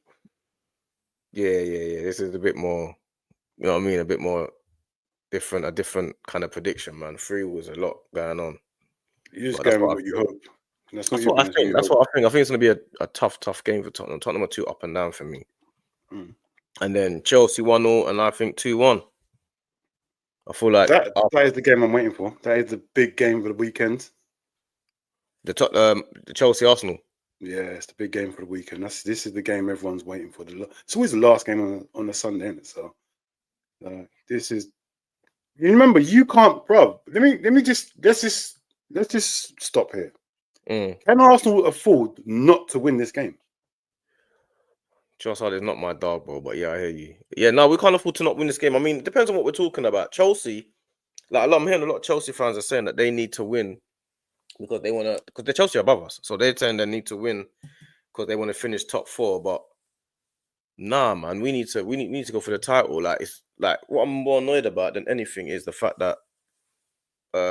Yeah. This is a bit more You know what I mean? A bit more different, a different kind of prediction, man. 3 was a lot going on. You're just But that's going with what what you hope. That's not That's your what I business. What think. you That's hope. what I think. I think it's going to be a tough game for Tottenham. Tottenham are too up and down for me. Mm. And then Chelsea 1-0 and I think 2-1. I feel like That is the game I'm waiting for. That is the big game for the weekend. the Chelsea Arsenal. Yeah, it's the big game for the weekend. This is the game everyone's waiting for. It's always the last game on a Sunday, isn't it? So this is. You remember, you can't, bro. Let's just stop here. Can Arsenal afford not to win this game? Trossard is not my dog, bro. But yeah, I hear you. Yeah, no, we can't afford to not win this game. I mean, it depends on what we're talking about. Chelsea, I'm hearing a lot of Chelsea fans are saying that they need to win because they want to, because the Chelsea are above us, so they're saying they need to win because they want to finish top 4. But nah, man, we need to go for the title. Like, it's like what I'm more annoyed about than anything is the fact that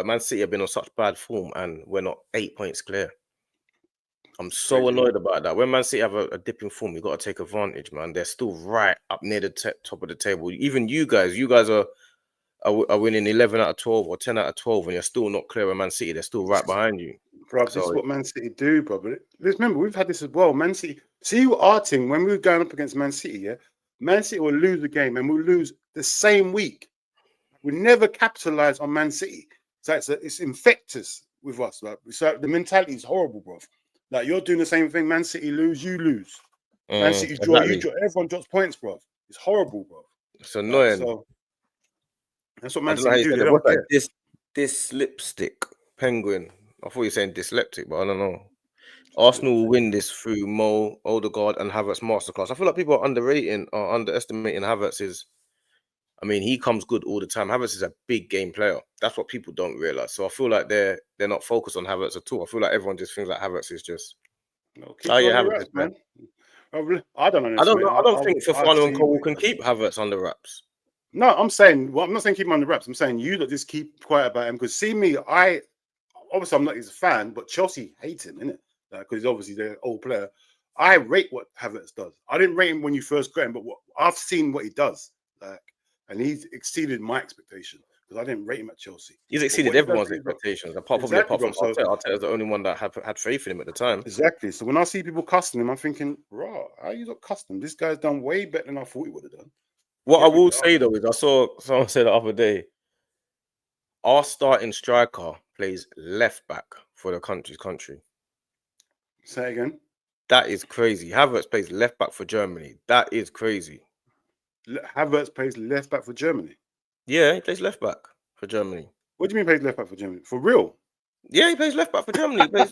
Man City have been on such bad form and we're not 8 points clear. I'm so annoyed about that. When Man City have a dip in form, you got to take advantage, man. They're still right up near the top of the table. Even you guys are winning 11 out of 12 or 10 out of 12, and you're still not clear of Man City. They're still right behind you. Bro, this is what Man City do, bro. But remember, we've had this as well. Man City, see our team, when we were going up against Man City, yeah? Man City will lose the game and we'll lose the same week. We never capitalize on Man City. So it's infectious with us. Like, so the mentality is horrible, bro. Like, you're doing the same thing. Man City lose, you lose. Man City draw, you draw. Everyone drops points, bro. It's horrible, bro. It's annoying. So that's what Man City do. They What's don't care. this lipstick penguin. I thought you were saying dyslexic, but I don't know. Arsenal will win this through Mo, Odegaard, and Havertz masterclass. I feel like people are underrating or underestimating Havertz's. I mean, he comes good all the time. Havertz is a big game player. That's what people don't realize. So I feel like they're not focused on Havertz at all. I feel like everyone just thinks like Havertz is just. No, keep it on the wraps, man. I don't know. I don't know. I don't think Fafana and Cole can keep Havertz under wraps. No, I'm saying. Well, I'm not saying keep him under wraps. I'm saying you that just keep quiet about him because see me. Obviously I'm not his fan, but Chelsea hate him, innit? Because obviously they're an old player. I rate what Havertz does. I didn't rate him when you first got him, but I've seen what he does. And he's exceeded my expectation because I didn't rate him at Chelsea. He's exceeded everyone's expectations, apart from Arteta. Arteta's the only one that had faith in him at the time. Exactly. So when I see people cussing him, I'm thinking, raw, how you not cussing him? This guy's done way better than I thought he would have done. What I will say though is I saw someone say the other day, our starting striker plays left back for the country. Say it again. That is crazy. Havertz plays left back for Germany. That is crazy. Havertz plays left back for Germany. Yeah, he plays left back for Germany. What do you mean plays left back for Germany? For real? Yeah, he plays left back for Germany. He plays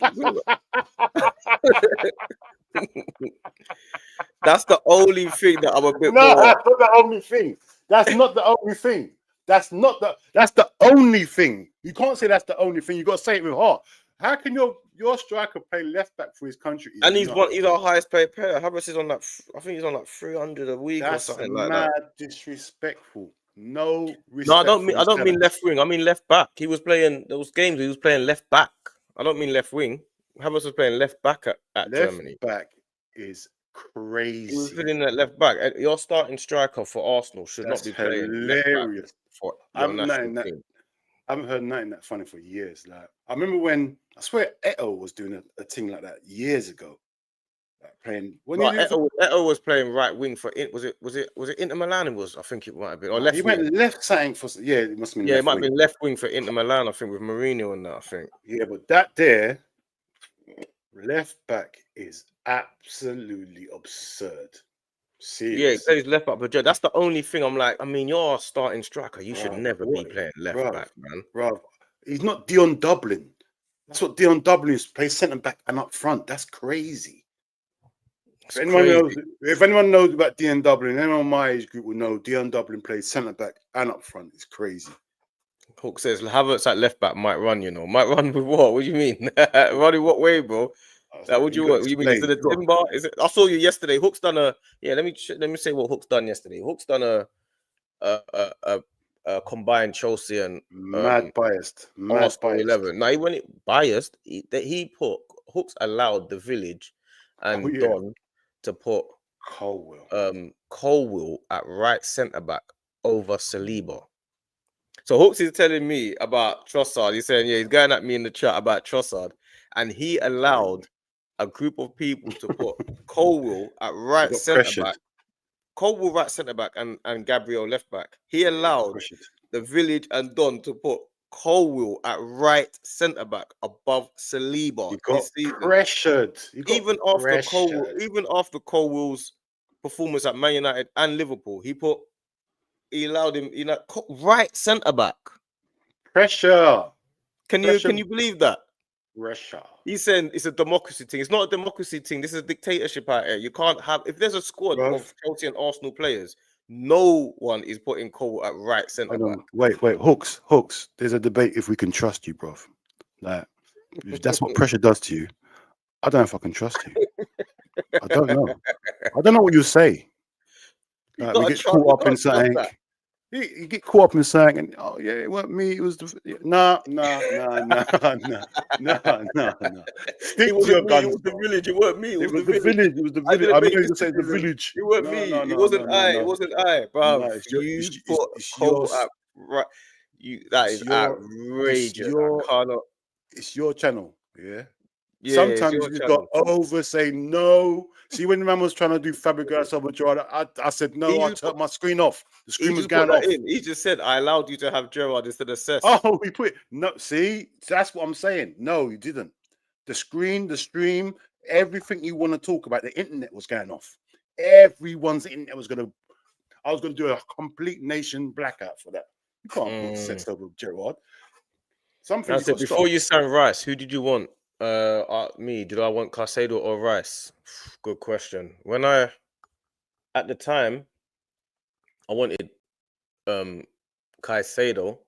That's the only thing that I'm a bit more. That's not the only thing. That's not the only thing. That's the only thing. You can't say that's the only thing. You got to say it with heart. How can your striker play left back for his country? And he's our highest paid player. Havertz is on that. I think he's on like 300 a week or something like that. That's mad disrespectful. No respect. No, I don't mean left wing. I mean left back. He was playing those games. He was playing left back. I don't mean left wing. Havertz was playing left back at Germany. Left back is crazy. He was filling at left back. Your starting striker for Arsenal should not be playing hilarious. Left back for your national team. I haven't heard nothing that funny for years. Like, I remember when I swear Eto'o was doing a thing like that years ago. Like playing Eto'o was playing right wing for was it Inter Milan? I think it might have been. Or left he wing. went left side for it must have been it might have been left wing for Inter Milan, I think, with Mourinho and that, I think. Yeah, but that there left back is absolutely absurd. Serious. Yeah, he plays left back, but that's the only thing I'm like. I mean, you're a starting striker. You should never be playing left back, man. Bro, he's not Dion Dublin. That's what Dion Dublin is. Plays centre back and up front. That's crazy. If anyone knows about Dion Dublin, anyone on my age group will know Dion Dublin plays centre back and up front. It's crazy. Hook says Havertz at left back might run. Might run with what? What do you mean? Run in what way, bro? What you mean? Is it a timber? Is it? I saw you yesterday. Hook's done a. Yeah, let me say what Hook's done yesterday. Hook's done a combined Chelsea and mad biased. 11. Now when it biased, Hook's allowed the Village and Don to put Colwill at right centre back over Saliba. So Hooks is telling me about Trossard. He's saying, yeah, he's going at me in the chat about Trossard. And he allowed a group of people to put Colwill at He right got centre-back. pressured. Colwill right centre-back and Gabriel left-back. He allowed Pressured. the Village and Don to put Colwill at right centre-back above Saliba He this got season. pressured. He got Even pressured. after Colwill's performance at Man United and Liverpool, he allowed him, right centre back. Pressure. Can you believe that? Pressure. He's saying it's a democracy thing. It's not a democracy thing. This is a dictatorship out here. You can't have, if there's a squad of Chelsea and Arsenal players, no one is putting Cole at right centre back. Wait, Hooks. There's a debate if we can trust you, bro. Like, if that's what pressure does to you, I don't know if I can trust you. I don't know. I don't know what you say. Like, we get caught up in something. You get caught up in saying, and oh yeah, it wasn't me. It was the nah. Stick to your guns. It was the Village. It wasn't me. It was the Village. It was the Village. I know you say the Village. It wasn't me. It wasn't I. It wasn't I, bro. You put Cole at right. That is outrageous. It's your channel. Yeah. Sometimes you've got over say no. See, when the man was trying to do Fabregas over Gerrard, I said no. I turned my screen off. The screen was going off. He just said I allowed you to have Gerrard instead of Cesc. Oh, we put it. No. See, that's what I'm saying. No, you didn't. The screen, the stream, everything you want to talk about. The internet was going off. Everyone's internet was going to. I was going to do a complete nation blackout for that. You can't put Cesc over Gerrard. Something. Before you sang Rice, who did you want? Me, did I want Caicedo or Rice? Good question. At the time, I wanted Caicedo.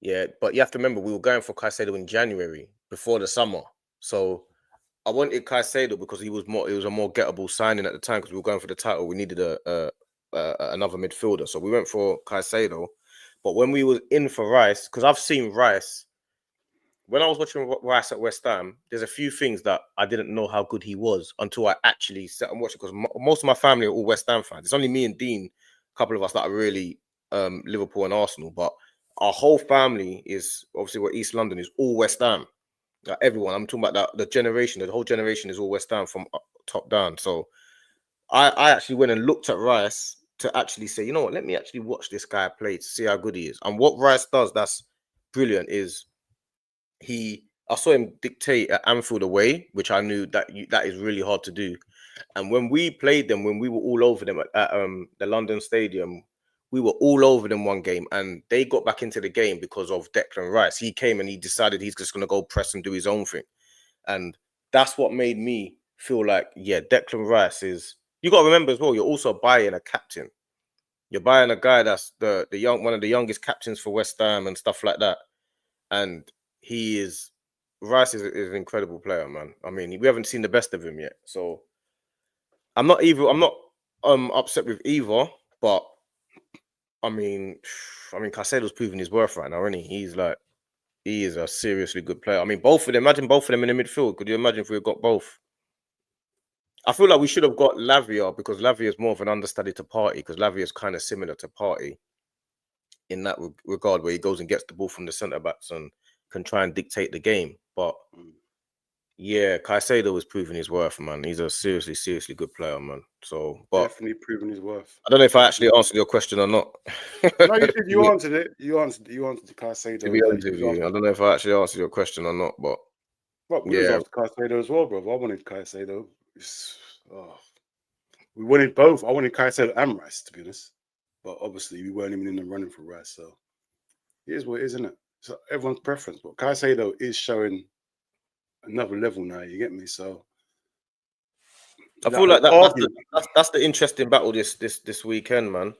Yeah, but you have to remember we were going for Caicedo in January before the summer. So I wanted Caicedo because it was a more gettable signing at the time because we were going for the title. We needed another midfielder. So we went for Caicedo. But when we were in for Rice, because I've seen Rice. When I was watching Rice at West Ham, there's a few things that I didn't know how good he was until I actually sat and watched it because most of my family are all West Ham fans. It's only me and Dean, a couple of us that are really Liverpool and Arsenal, but our whole family is obviously we're East London is all West Ham. Everyone, I'm talking about the generation, the whole generation is all West Ham from top down. So I actually went and looked at Rice to actually say, you know what, let me actually watch this guy play to see how good he is. And what Rice does that's brilliant is I saw him dictate at Anfield away, which I knew that is really hard to do. And when we played them, when we were all over them at the London Stadium, we were all over them one game, and they got back into the game because of Declan Rice. He came and he decided he's just going to go press and do his own thing, and that's what made me feel like, yeah, Declan Rice is. You got to remember as well, you're also buying a captain. You're buying a guy that's one of the youngest captains for West Ham and stuff like that, and Rice is an incredible player, man. I mean, we haven't seen the best of him yet. So I'm not upset with either, but I mean Caicedo's proving his worth right now, isn't he? He is a seriously good player. I mean, imagine both of them in the midfield. Could you imagine if we got both? I feel like we should have got Lavia because Lavia is more of an understudy to Partey because Lavia is kind of similar to Partey in that regard where he goes and gets the ball from the centre backs and can try and dictate the game. But yeah, Caicedo is proving his worth, man. He's a seriously good player, man. So, but definitely proving his worth. I don't know if I actually answered your question or not. No, you did. You answered it. You answered the Caicedo. To be honest with you, I don't know if I actually answered your question or not, but we was after Caicedo as well, bro. I wanted Caicedo. We wanted both. I wanted Caicedo and Rice, to be honest. But obviously, we weren't even in the running for Rice, so it is what it is, isn't it? So everyone's preference, but Caicedo is showing another level now. You get me? So I feel like that's the interesting battle this weekend, man.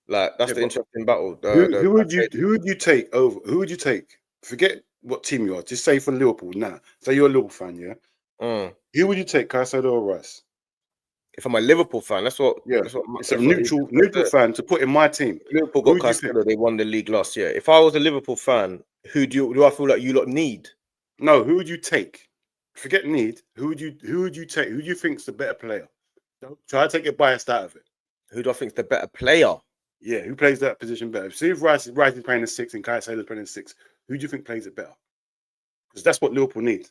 Like that's the interesting battle. Who would you take over? Who would you take? Forget what team you are. Just say for Liverpool now. Say you're a Liverpool fan, yeah. Who would you take, Caicedo or Rice? If I'm a Liverpool fan, that's what. Yeah, it's a neutral fan to put in my team. Liverpool got Caicedo. They won the league last year. If I was a Liverpool fan, who do I feel like you lot need? No, who would you take? Forget need. Who would you take? Who do you think's the better player? Try to take your bias out of it. Who do I think's the better player? Yeah, who plays that position better? See if Rice is playing the 6 and Caicedo's playing the 6. Who do you think plays it better? Because that's what Liverpool need.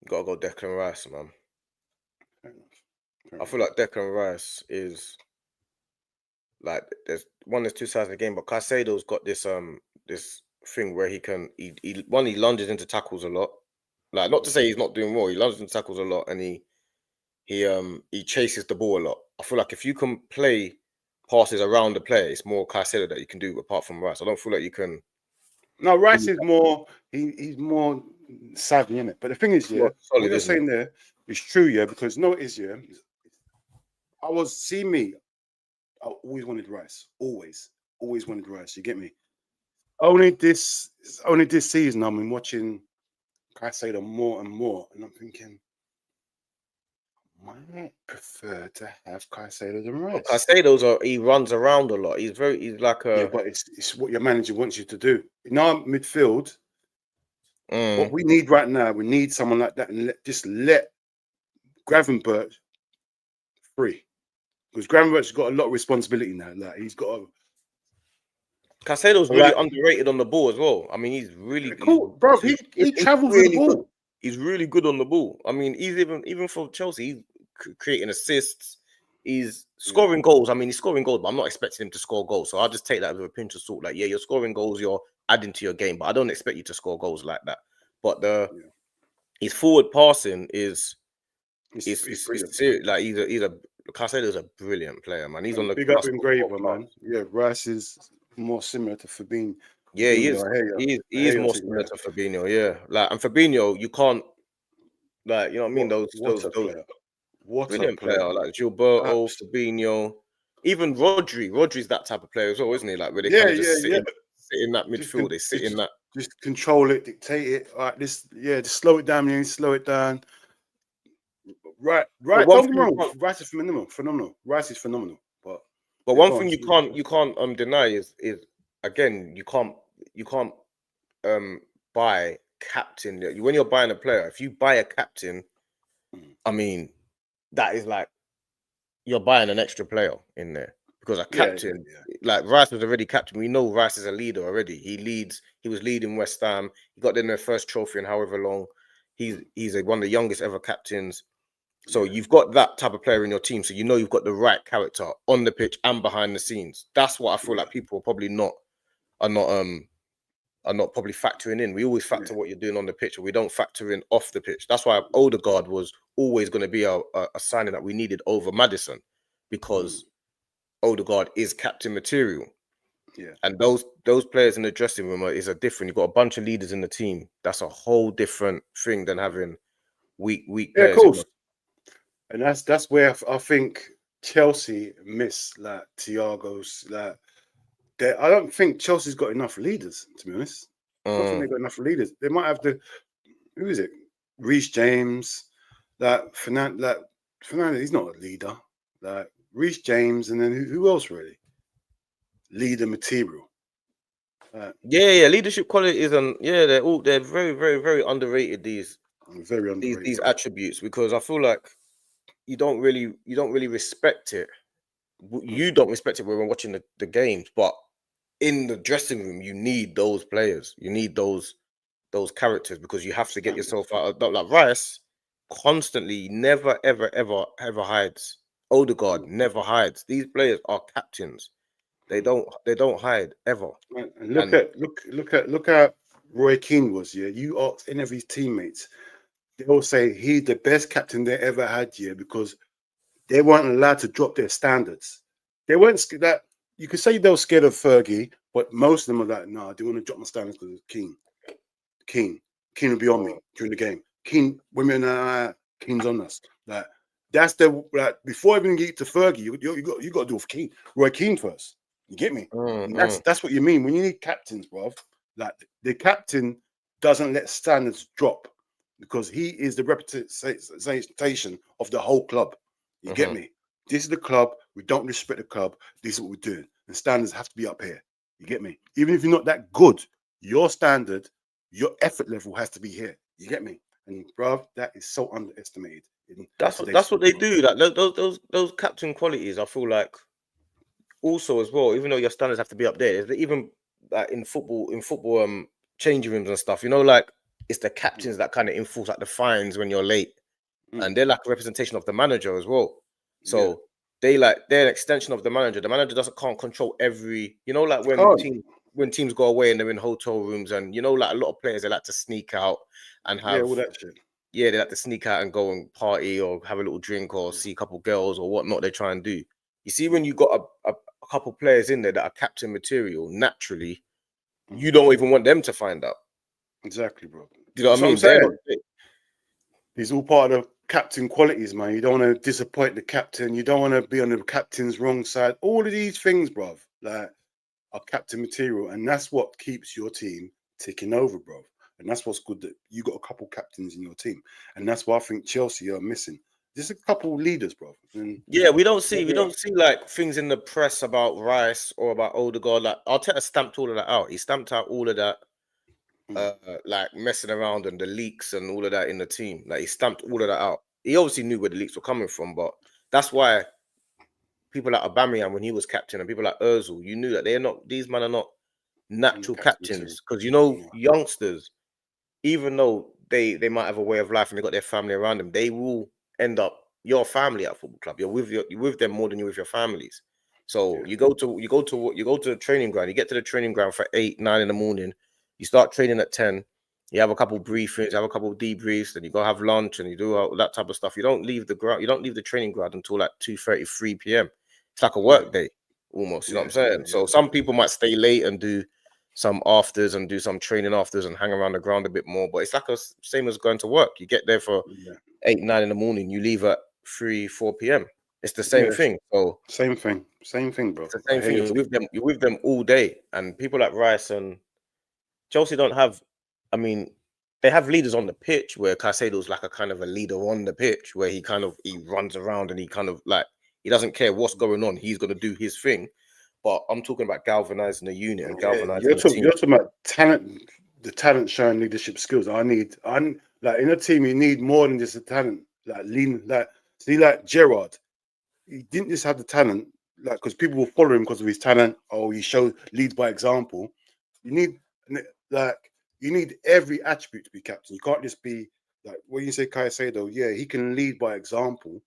Gotta go Declan Rice, man. Fair enough. I feel like Declan Rice is like there's two sides of the game, but Caicedo's got this this thing where he lunges into tackles a lot. Like, not to say he's not doing more, he lunges into tackles a lot, and he chases the ball a lot. I feel like if you can play passes around the player, it's more Caicedo that you can do apart from Rice. I don't feel like you can. No, Rice is more he's more savvy in it. But the thing is, yeah, Solid, what you're saying there is true, yeah, because no, it is, yeah. I always wanted Rice. Always wanted Rice. You get me? Only this season I've been watching Caicedo more and more, and I'm thinking I might prefer to have Caicedo than Rice. He runs around a lot. He's like a yeah, but it's what your manager wants you to do. In our midfield, what we need right now, we need someone like that, and let Gravenberch free, because Gravenberch's got a lot of responsibility now. Like, he's got a Caicedo's really underrated on the ball as well. I mean, he's really cool, bro. He travels with the ball. He's really good on the ball. I mean, he's even for Chelsea, he's creating assists. He's scoring goals. I mean, he's scoring goals, but I'm not expecting him to score goals. So I'll just take that with a pinch of salt. Like, yeah, you're scoring goals, you're adding to your game, but I don't expect you to score goals like that. But his forward passing is serious. Like, Caicedo's a brilliant player, man. He's on the big up engraver, man. Yeah, Rice is more similar to Fabinho. Yeah, he is more similar to Fabinho. Yeah, like, and Fabinho, you can't, like, you know what I mean? What brilliant player like Gilberto, Fabinho, even Rodri. Rodri's that type of player as well, isn't he? Like, where they kind of just sit in that midfield. They sit in that. Just control it, dictate it. All right, just slow it down, slow it down. Right. Don't get me wrong. Rice is phenomenal. Rice is phenomenal. But one thing you can't deny is again, you can't buy captain. When you're buying a player, if you buy a captain, I mean, that is like you're buying an extra player in there, because a captain, like Rice was already captain. We know Rice is a leader already. He was leading West Ham. He got them their first trophy in however long. He's one of the youngest ever captains. So you've got that type of player in your team. So you know you've got the right character on the pitch and behind the scenes. That's what I feel like people are not probably factoring in. We always factor what you're doing on the pitch, or we don't factor in off the pitch. That's why Odegaard was always going to be a signing that we needed over Maddison, because Odegaard is captain material. Yeah, and those players in the dressing room is a different. You've got a bunch of leaders in the team. That's a whole different thing than having weak players. Yeah, of course. And that's where I think Chelsea miss, like, Thiago's. Like, I don't think Chelsea's got enough leaders, to be honest. I don't think they've got enough leaders. They might have who is it? Reece James, Fernandez, he's not a leader. Like, Reece James, and then who else really? Leader material. Leadership qualities, and they're very, very, very underrated. These attributes, because I feel like you don't really respect it. You don't respect it when we're watching the games, but in the dressing room, you need those players. You need those characters, because you have to get yourself out of, like, Rice constantly never ever hides. Odegaard never hides. These players are captains. They don't hide ever. And look at Roy Keane was. Yeah, you ask any of his teammates, they'll say he's the best captain they ever had, because they weren't allowed to drop their standards. They weren't that. You could say they were scared of Fergie, but most of them are like, no, I didn't want to drop my standards because of Keane. Keane will be on me during the game. Keane, Keane's on us. Like, that's before even get to Fergie, you got to do with Keane, Roy Keane first. You get me? That's what you mean when you need captains, bro. Like, the captain doesn't let standards drop, because he is the representation of the whole club. You get me? This is the club. We don't respect the club. This is what we're doing. The standards have to be up here. You get me? Even if you're not that good, your standard, your effort level has to be here. You get me? And, bruv, that is so underestimated. That's what they do. Like, those captain qualities, I feel like also as well, even though your standards have to be up there, even like in football, changing rooms and stuff, you know, like it's the captains that kind of enforce like the fines when you're late, and they're like a representation of the manager as well. So they're an extension of the manager. The manager can't control every, you know, like when teams go away and they're in hotel rooms, and you know, like a lot of players, they like to sneak out and have all that shit. Yeah, they like to sneak out and go and party or have a little drink or see a couple girls or whatnot they try and do. You see, when you got a couple players in there that are captain material, naturally, you don't even want them to find out. Exactly, bro. Do you know what I mean? I'm saying. These all part of captain qualities, man. You don't want to disappoint the captain. You don't want to be on the captain's wrong side. All of these things, bro, like are captain material, and that's what keeps your team ticking over, bro. And that's what's good, that you got a couple captains in your team, and that's why I think Chelsea are missing just a couple leaders, bro. And yeah, we don't see like things in the press about Rice or about Odegaard. Like Arteta stamped all of that out. He stamped out all of that, like messing around and the leaks and all of that in the team. Like he stamped all of that out. He obviously knew where the leaks were coming from, but that's why people like Aubameyang, when he was captain, and people like Özil, you knew that these men are not natural captains, because you know, youngsters, even though they might have a way of life and they got their family around them, they will end up your family at a football club. You're with them more than you're with your families. So you go to the training ground. You get to the training ground for 8, 9 in the morning. You start training at 10. You have a couple briefings, have a couple debriefs, then you go have lunch and you do all that type of stuff. You don't leave the ground. You don't leave the training ground until like 2:30, 3 p.m. It's like a work day almost. You know what I'm saying? So some people might stay late and do some afters and do some training afters and hang around the ground a bit more. But it's like same as going to work. You get there for 8, 9 in the morning. You leave at 3, 4 p.m. It's the same thing. So same thing, bro. It's the same thing. You're with them all day. And people like Rice and Chelsea don't have. I mean, they have leaders on the pitch where Caicedo's like a kind of a leader on the pitch, where he runs around and he kind of like, he doesn't care what's going on. He's going to do his thing. But I'm talking about galvanizing the unit and galvanizing the team. You're talking about talent, the talent showing leadership skills. I'm like, in a team, you need more than just a talent. Like Gerrard, he didn't just have the talent, like, because people will follow him because of his talent. Oh, he leads by example. You need every attribute to be captain. You can't just be like, when you say Caicedo, he can lead by example,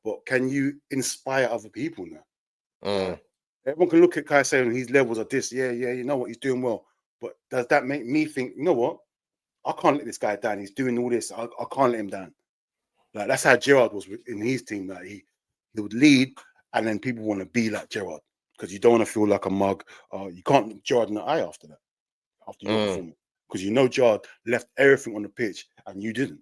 but can you inspire other people now? Everyone can look at Caicedo and his levels of this. You know what, he's doing well. But does that make me think, you know what? I can't let this guy down. He's doing all this. I can't let him down. Like, that's how Gerrard was in his team. Like, he would lead, and then people want to be like Gerrard, because you don't want to feel like a mug. You can't look Gerrard in the eye after that, after your performance, because you know Gerrard left everything on the pitch and you didn't.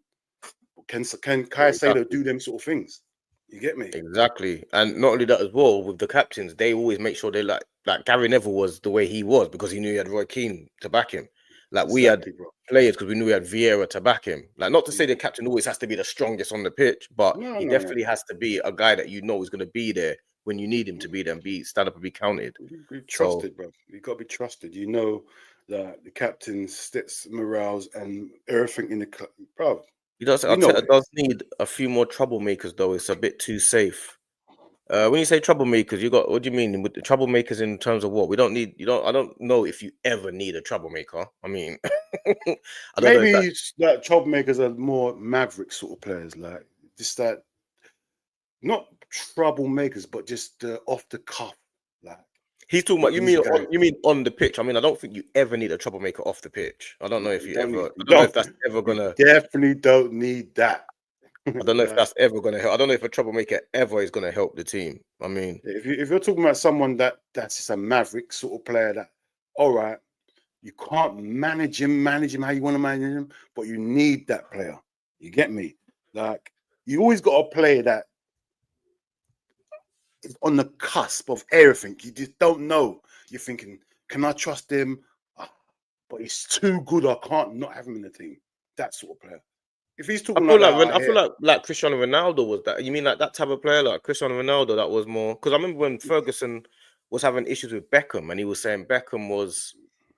Can Caicedo do them sort of things? You get me? Exactly. And not only that as well, with the captains, they always make sure they like Gary Neville was the way he was, because he knew he had Roy Keane to back him. Like, we had players because we knew we had Vieira to back him. Like, not to say the captain always has to be the strongest on the pitch, but he definitely has to be a guy that you know is going to be there when you need him to be there and stand up and be counted. Be trusted, bro. You got to be trusted. You know that the captain sets morales and everything in the club, bro. Arteta does need a few more troublemakers, though. It's a bit too safe. When you say troublemakers, what do you mean with the troublemakers in terms of what? I don't know if you ever need a troublemaker. I mean, I don't maybe know that troublemakers are more maverick sort of players, like just that, not troublemakers, but just off the cuff, like. He's talking about, you mean on the pitch. I mean, I don't think you ever need a troublemaker off the pitch. I don't know if you ever. I don't know if that's ever gonna. Definitely don't need that. I don't know if that's ever gonna help. I don't know if a troublemaker ever is gonna help the team. I mean, if you're talking about someone that's just a maverick sort of player, that, all right, you can't manage him how you want to manage him, but you need that player. You get me? Like, you always got a player that is on the cusp of everything. You just don't know. You're thinking, can I trust him? But he's too good. I can't not have him in the team. That sort of player. If he's talking I feel like Cristiano Ronaldo was that. You mean like that type of player, like Cristiano Ronaldo? That was more, because I remember when Ferguson was having issues with Beckham, and he was saying Beckham was,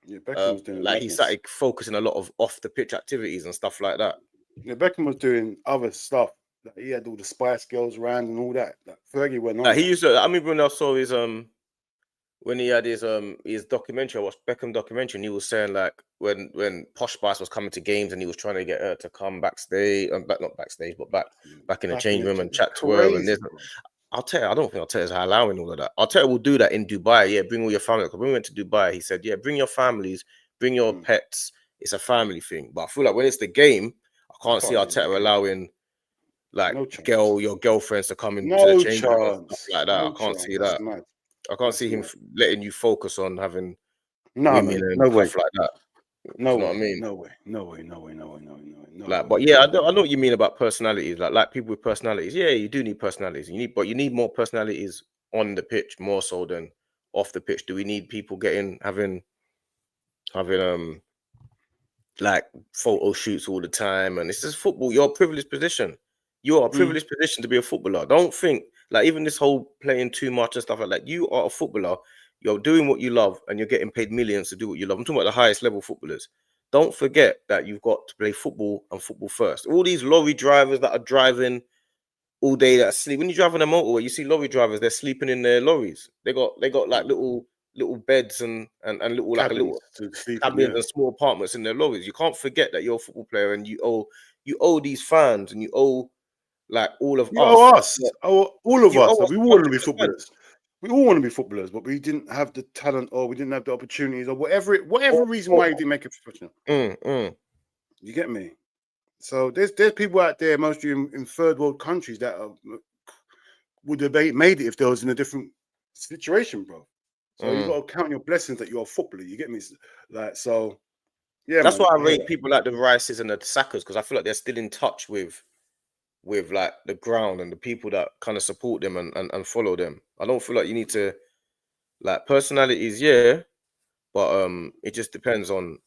Beckham was doing like, he started focusing a lot of off the pitch activities and stuff like that. Yeah, Beckham was doing other stuff. Like, he had all the Spice Girls around and all that. Like, Fergie went on. Like, he used to. I remember when I saw his when he had his documentary, I watched Beckham documentary, and he was saying like when Posh Spice was coming to games and he was trying to get her to come backstage, not backstage, but back in the change room and chat to her. And Crazy, there's, I'll tell you, I don't think Arteta's allowing all of that. Arteta will do that in Dubai. Yeah, bring all your family. Because when we went to Dubai, he said, yeah, bring your families, bring your pets. It's a family thing. But I feel like when it's the game, I can't see Arteta allowing like no chance. your girlfriends to come into the No change room and chance. stuff like that. No I can't chance. see That's that. mad. I can't see him letting you focus on having No, women man. and No way. stuff like that. No Do you know way. what I mean? No way. No way. No way. No way. No way. No way. No Like, way. but yeah, I know what you mean about personalities. Like people with personalities. Yeah, you do need personalities. But you need more personalities on the pitch more so than off the pitch. Do we need people having like photo shoots all the time? And it's just football. You're a privileged position. You are a privileged position to be a footballer. Don't think like even this whole playing too much and stuff like that. You are a footballer. You're doing what you love, and you're getting paid millions to do what you love. I'm talking about the highest level footballers. Don't forget that you've got to play football and football first. All these lorry drivers that are driving all day that sleep. When you drive on a motorway, you see lorry drivers. They're sleeping in their lorries. They got like little beds and little like a Cabins little to sleep in. cabins Yeah. and small apartments in their lorries. You can't forget that you're a football player and you owe these fans and you owe like all of You owe us. us. Oh, all of You us. owe us We all want to be 100%. footballers. We all want to be footballers, but we didn't have the talent, or we didn't have the opportunities, or whatever reason why you didn't make it professional. You get me? So there's people out there, mostly in third world countries, that would have made it if they was in a different situation, bro. So you got to count your blessings that you're a footballer. You get me? Like, so yeah, That's man. why I rate people like the Rices and the Sackers, because I feel like they're still in touch with like the ground and the people that kind of support them and follow them. I don't feel like you need to like personalities, yeah, but it just depends on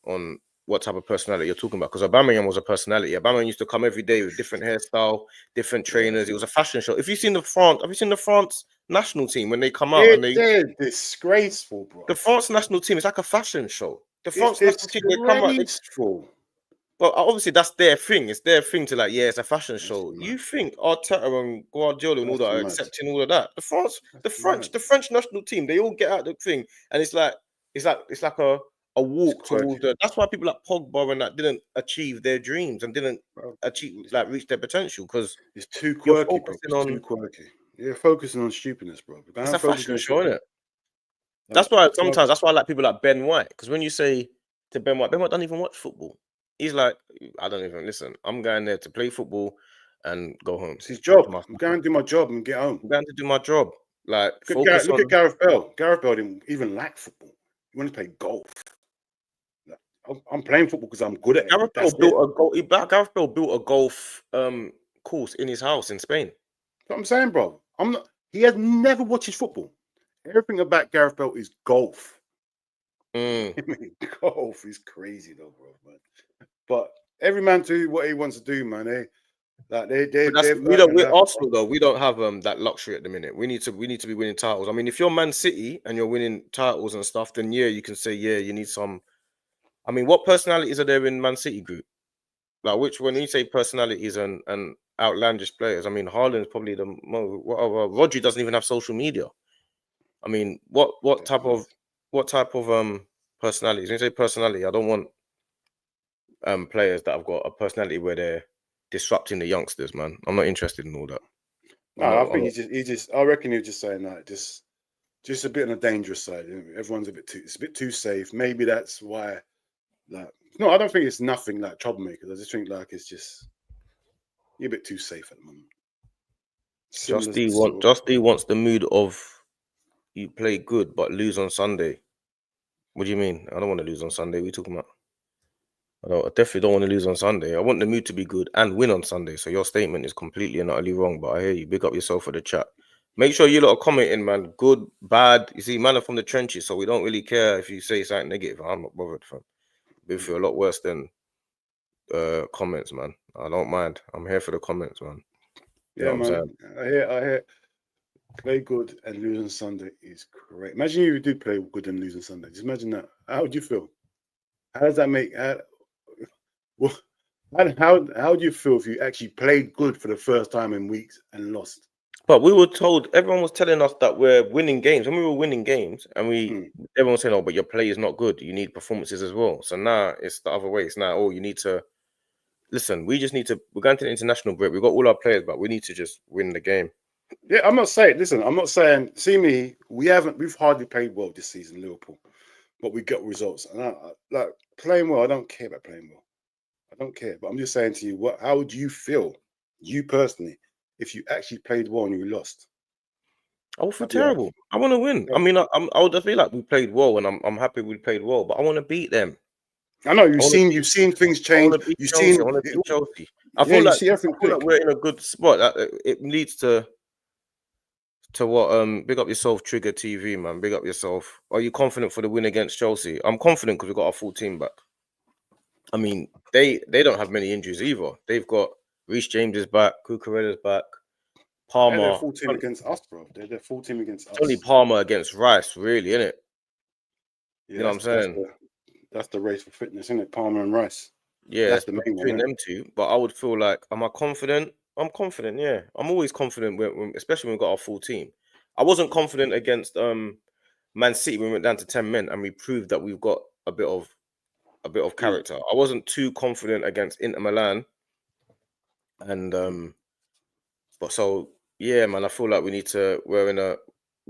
what type of personality you're talking about. Because Aubameyang was a personality. Aubameyang used to come every day with different hairstyle, different trainers. It was a fashion show. Have you seen the France national team when they come out and They're disgraceful, bro. the France national team is like a fashion show. The It's France national team, they come out. disgraceful. But obviously that's their thing. It's their thing to like, yeah, it's a fashion show. You think Arteta and Guardiola and all that are accepting all of that? The French national team, they all get out the thing, and it's like a walk towards the. That's why people like Pogba and that didn't achieve their dreams and didn't reach their potential because it's too you're quirky, bro. It's too quirky. You're focusing on stupidness, bro. It's a fashion show, isn't it? That's why I like people like Ben White, because when you say to Ben White don't even watch football. He's like, I don't even listen. I'm going there to play football and go home. It's his job. I'm going to do my job and get home. I'm going to do my job. Like, look at Gareth Bale. Gareth Bale didn't even like football. He wanted to play golf. Like, I'm playing football because I'm good at it. Gareth Bale built a golf course in his house in Spain. That's what I'm saying, bro. He has never watched his football. Everything about Gareth Bale is golf. Golf is crazy though, bro. Man. But every man do what he wants to do, man. We're Arsenal though. We don't have that luxury at the minute. We need to be winning titles. I mean, if you're Man City and you're winning titles and stuff, then yeah, you can say you need some. I mean, what personalities are there in Man City group? Like when you say personalities and outlandish players, I mean, Haaland's probably the most. Rodri doesn't even have social media. I mean, what type of personalities? When you say personality, I don't want players that have got a personality where they're disrupting the youngsters, man. I'm not interested in all that. No, I think I reckon you're just saying that just a bit on the dangerous side. Everyone's it's a bit too safe. Maybe that's why. Like, no, I don't think it's nothing like troublemakers. I just think like it's just you're a bit too safe at the moment. Just D wants the mood of you play good but lose on Sunday. What do you mean? I don't want to lose on Sunday. What are you talking about? I definitely don't want to lose on Sunday. I want the mood to be good and win on Sunday. So your statement is completely and utterly wrong. But I hear you. Big up yourself for the chat. Make sure you lot are commenting, man. Good, bad. You see, man are from the trenches, so we don't really care if you say something negative. I'm not bothered, fam. We feel a lot worse than comments, man. I don't mind. I'm here for the comments, man. You know man. I hear. Play good and lose on Sunday is great. Imagine you did play good and lose on Sunday. Just imagine that. How would you feel? How does that make? How do you feel if you actually played good for the first time in weeks and lost? But we were told, everyone was telling us that we're winning games. When we were winning games, and everyone was saying, "Oh, but your play is not good. You need performances as well." So now it's the other way. It's now, oh, you need to listen. We just need to. We're going to the international break. We've got all our players, but we need to just win the game. Yeah, I'm not saying. Listen, I'm not saying. See me. We've hardly played well this season, Liverpool, but we got results. And like playing well. I don't care about playing well. I don't care. But I'm just saying to you, how would you feel, you personally, if you actually played well and you lost? I would feel terrible. I want to win. I mean, I would just feel like we played well, and I'm happy we played well. But I want to beat them. I know you've seen things change. You've seen. I want to beat Chelsea. I feel like we're in a good spot. It leads to what? Big up yourself, Trigger TV, man. Big up yourself. Are you confident for the win against Chelsea? I'm confident because we got our full team back. I mean, they don't have many injuries either. They've got Reece James is back, Cucurella's back, Palmer. They're full team against us, bro. They're full team against us. It's only Palmer against Rice, really, isn't it? Yeah, you know what I'm saying? That's the race for fitness, isn't it? Palmer and Rice. Yeah, that's the main between one, them two. But I would feel like, am I confident? I'm confident. Yeah, I'm always confident, especially when we got our full team. I wasn't confident against Man City when we went down to 10 men, and we proved that we've got a bit of character. I wasn't too confident against Inter Milan, and but so yeah, man, I feel like we're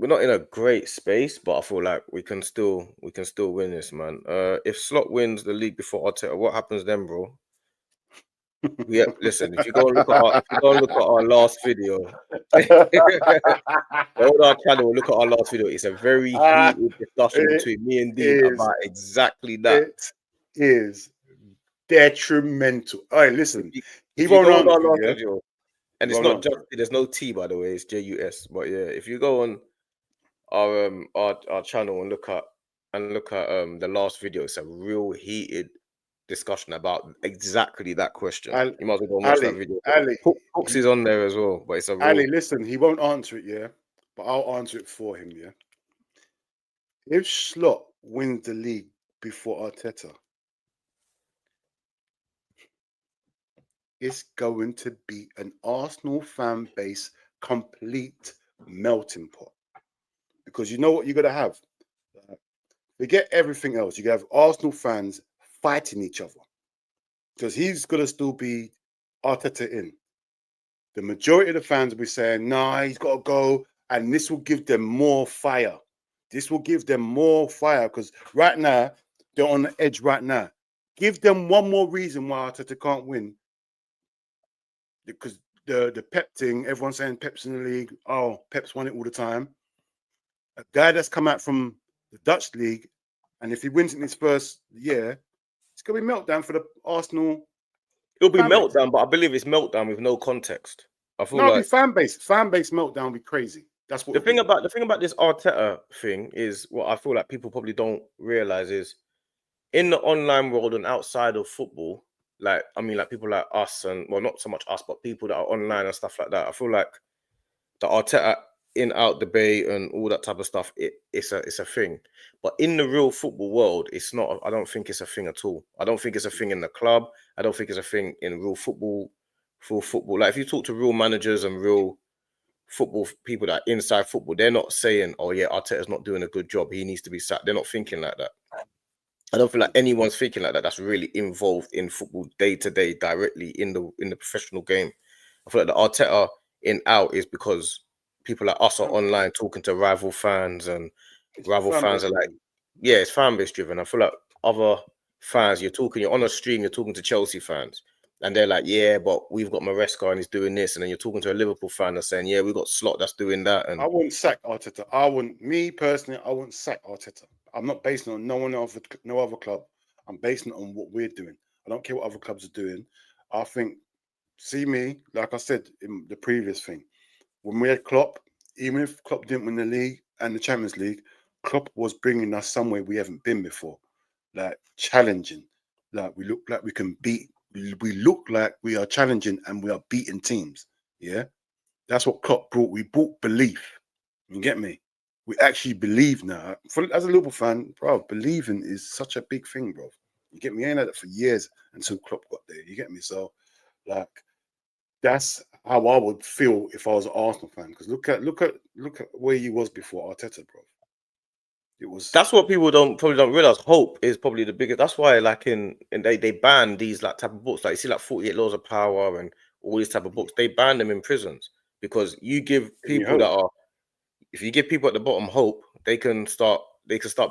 not in a great space, but I feel like we can still win this, man. If Slot wins the league before Arteta, what happens then, bro? Yeah, listen. If you go and look at our last video, go on our channel, look at our last video. It's a very heated discussion between me and Dean about exactly that. It is detrimental. All right, listen. He won't on our last video, and it's not just. There's no T, by the way. It's JUS. But yeah, if you go on our channel and look at the last video, it's a real heated discussion about exactly that question. You might as well go and watch that video. Hooks is on there as well, but it's a real... Ali, listen, he won't answer it, yeah, but I'll answer it for him, yeah. If Slot wins the league before Arteta, it's going to be an Arsenal fan base complete melting pot, because you know what you're gonna have. Forget everything else. You have Arsenal fans fighting each other, because he's going to still be Arteta in. The majority of the fans will be saying, nah, he's got to go, and this will give them more fire. This will give them more fire, because right now, they're on the edge right now. Give them one more reason why Arteta can't win. Because the Pep thing, everyone's saying Pep's in the league. Oh, Pep's won it all the time. A guy that's come out from the Dutch league, and if he wins in his first year, it's going to be meltdown for the Arsenal. It'll be meltdown, but I believe it's meltdown with no context. I feel like fan base meltdown will be crazy. That's what the thing about this Arteta thing is, what I feel like people probably don't realize is, in the online world and outside of football, like people like us, and well, not so much us, but people that are online and stuff like that. I feel like the Arteta in-out debate and all that type of stuff, it's a thing. But in the real football world, it's not. I don't think it's a thing at all. I don't think it's a thing in the club. I don't think it's a thing in real football. Like if you talk to real managers and real football people that are inside football, they're not saying, "Oh yeah, Arteta's not doing a good job. He needs to be sacked." They're not thinking like that. I don't feel like anyone's thinking like that. That's really involved in football day to day, directly in the professional game. I feel like the Arteta in-out is because people like us are online talking to rival fans, and rival fans are like, yeah, it's fan base driven. I feel like other fans, you're on a stream, you're talking to Chelsea fans, and they're like, yeah, but we've got Maresca and he's doing this, and then you're talking to a Liverpool fan that's saying, yeah, we've got Slot that's doing that. And I wouldn't sack Arteta. I wouldn't sack Arteta. I'm not basing it on no other club. I'm basing it on what we're doing. I don't care what other clubs are doing. I think, see me, like I said in the previous thing, when we had Klopp, even if Klopp didn't win the league and the Champions League, Klopp was bringing us somewhere we haven't been before, like challenging. Like we look like we can beat. We look like we are challenging and we are beating teams. Yeah, that's what Klopp brought. We brought belief. You get me? We actually believe now. As a Liverpool fan, bro, believing is such a big thing, bro. You get me? I ain't had it for years until Klopp got there. You get me? So, like, that's how I would feel if I was an Arsenal fan. Because look at where he was before Arteta, bro. It was That's what people probably don't realize. Hope is probably the biggest. That's why, like they ban these like type of books. Like you see, like 48 Laws of Power and all these type of books. They ban them in prisons because you give giving you people that hope. are. If you give people at the bottom hope, they can start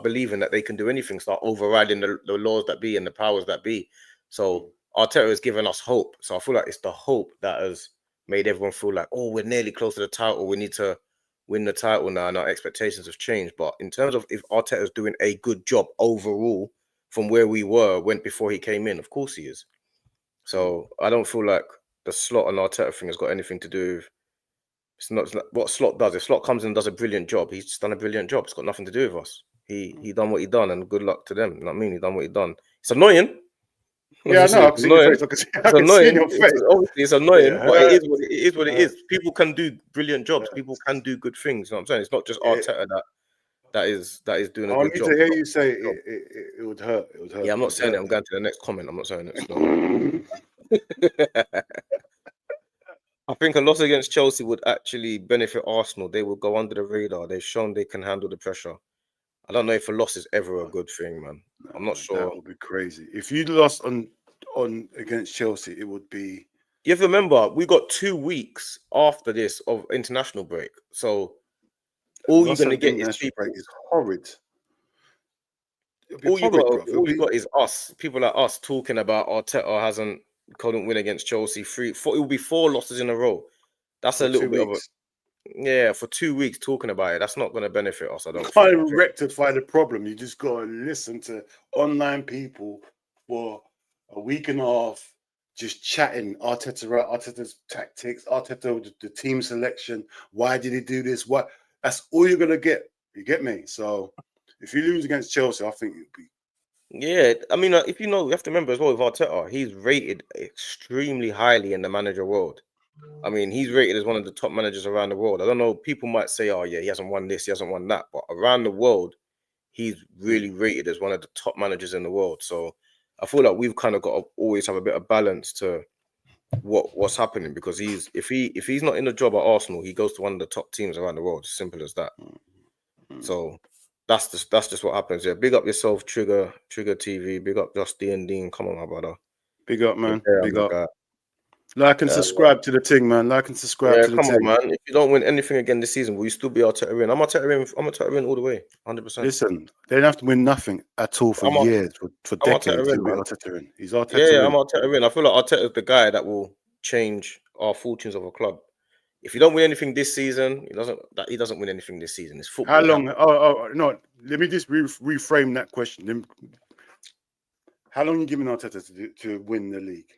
believing that they can do anything. Start overriding the laws that be and the powers that be. So Arteta has given us hope. So I feel like it's the hope that has made everyone feel like, oh, we're nearly close to the title. We need to win the title now, and our expectations have changed. But in terms of if Arteta is doing a good job overall from where we were before he came in, of course he is. So I don't feel like the Slot and Arteta thing has got anything to do with. It's not what Slot does. If Slot comes in and does a brilliant job, he's just done a brilliant job. It's got nothing to do with us. He done what he done, and good luck to them. You know what I mean? He done what he done. It's annoying. Yeah, I know. I can see your face. I can see in your face. Obviously, it's annoying, Yeah. but it is what it is. People can do brilliant jobs. People can do good things. You know what I'm saying? It's not just Arteta that is doing a good job. I need to hear you say it would hurt. It would hurt. Yeah, I'm not saying it. I'm going to the next comment. I'm not saying it. No. I think a loss against Chelsea would actually benefit Arsenal. They will go under the radar. They've shown they can handle the pressure. I don't know if a loss is ever a good thing, man. I'm not sure. That would be crazy. If you lost on against Chelsea, it would be. You have to remember, we got 2 weeks after this of international break. So all you're gonna get is people. Break is horrid. All you got is us, people like us talking about Arteta couldn't win against Chelsea. It will be 4 losses in a row. That's a little bit of a for 2 weeks talking about it. That's not going to benefit us. I don't think. Can't rectify the problem. You just got to listen to online people for a week and a half, just chatting Arteta's tactics, Arteta the team selection. Why did he do this? What? That's all you're gonna get. You get me? So if you lose against Chelsea, I think it'd be. Yeah, I mean, if you have to remember as well with Arteta, he's rated extremely highly in the manager world. I mean, he's rated as one of the top managers around the world. I don't know, people might say, oh, yeah, he hasn't won this, he hasn't won that. But around the world, he's really rated as one of the top managers in the world. So I feel like we've kind of got to always have a bit of balance to what's happening, because if he's not in the job at Arsenal, he goes to one of the top teams around the world. Simple as that. So that's just what happens. Yeah, big up yourself, Trigger TV. Big up Just Dean. Come on, my brother. Big up, man. Big up. Guy. Like and subscribe to the thing, man. Like and subscribe to the thing. Come on, man. If you don't win anything again this season, will you still be Arteta in? I'm Arteta in all the way, 100%. Listen, they don't have to win nothing at all for years, for decades. Arteta in. He's Arteta in. I'm Arteta in. I feel like Arteta is the guy that will change our fortunes of a club. If you don't win anything this season, he doesn't win anything this season. It's football. How long? Oh, no. Let me just reframe that question. How long are you giving Arteta to win the league?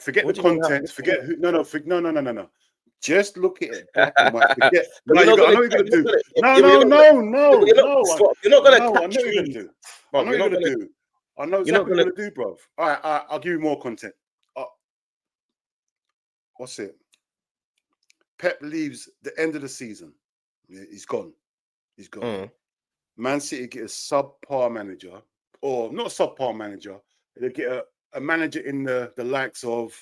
Forget the content. Forget who. No. Just look at it. Black and white. Forget. I know what you're gonna do. No. You're not gonna do. I know what you're gonna do. I know exactly what you're gonna do, bro. All right. I'll give you more content. What's it? Pep leaves the end of the season. Yeah, he's gone. Man City get a subpar manager, or not a subpar manager. They get a manager in the likes of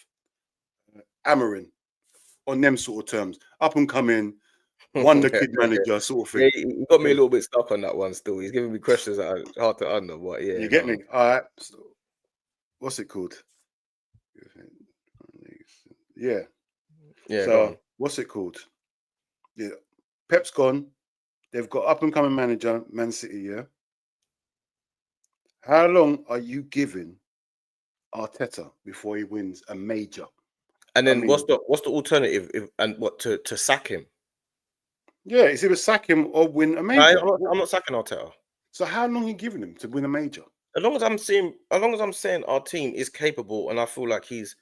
Amarin, on them sort of terms, up and coming, wonder kid manager sort of thing. Yeah, he got me a little bit stuck on that one. Still, he's giving me questions that are hard to answer. But yeah, you get me. All right. So, what's it called? Yeah. So what's it called? Yeah, Pep's gone. They've got up and coming manager, Man City. Yeah. How long are you giving Arteta before he wins a major? And then what's the alternative? To sack him? Yeah, it's either sack him or win a major. I'm not sacking Arteta. So how long are you giving him to win a major? As long as I'm saying our team is capable, and I feel like he's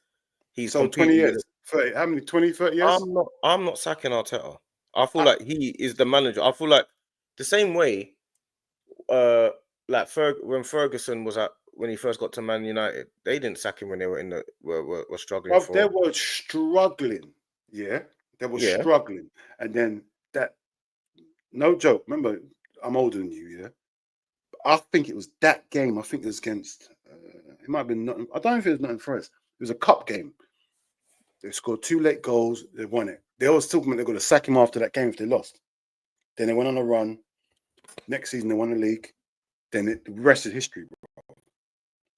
so 20 years. 30, how many? 20, 30 years? I'm not sacking Arteta. I feel like he is the manager. I feel like the same way, like when Ferguson was when he first got to Man United, they didn't sack him when they were were struggling. They were struggling. Yeah, they were struggling, and then that. No joke. Remember, I'm older than you. Yeah, I think it was that game. I think it was against. It might have been Nottingham. I don't know if it was Nottingham Forest. It was a cup game. They scored 2 late goals. They won it. They always talking about they're going to sack him after that game if they lost. Then they went on a run. Next season, they won the league. Then the rest is history, bro.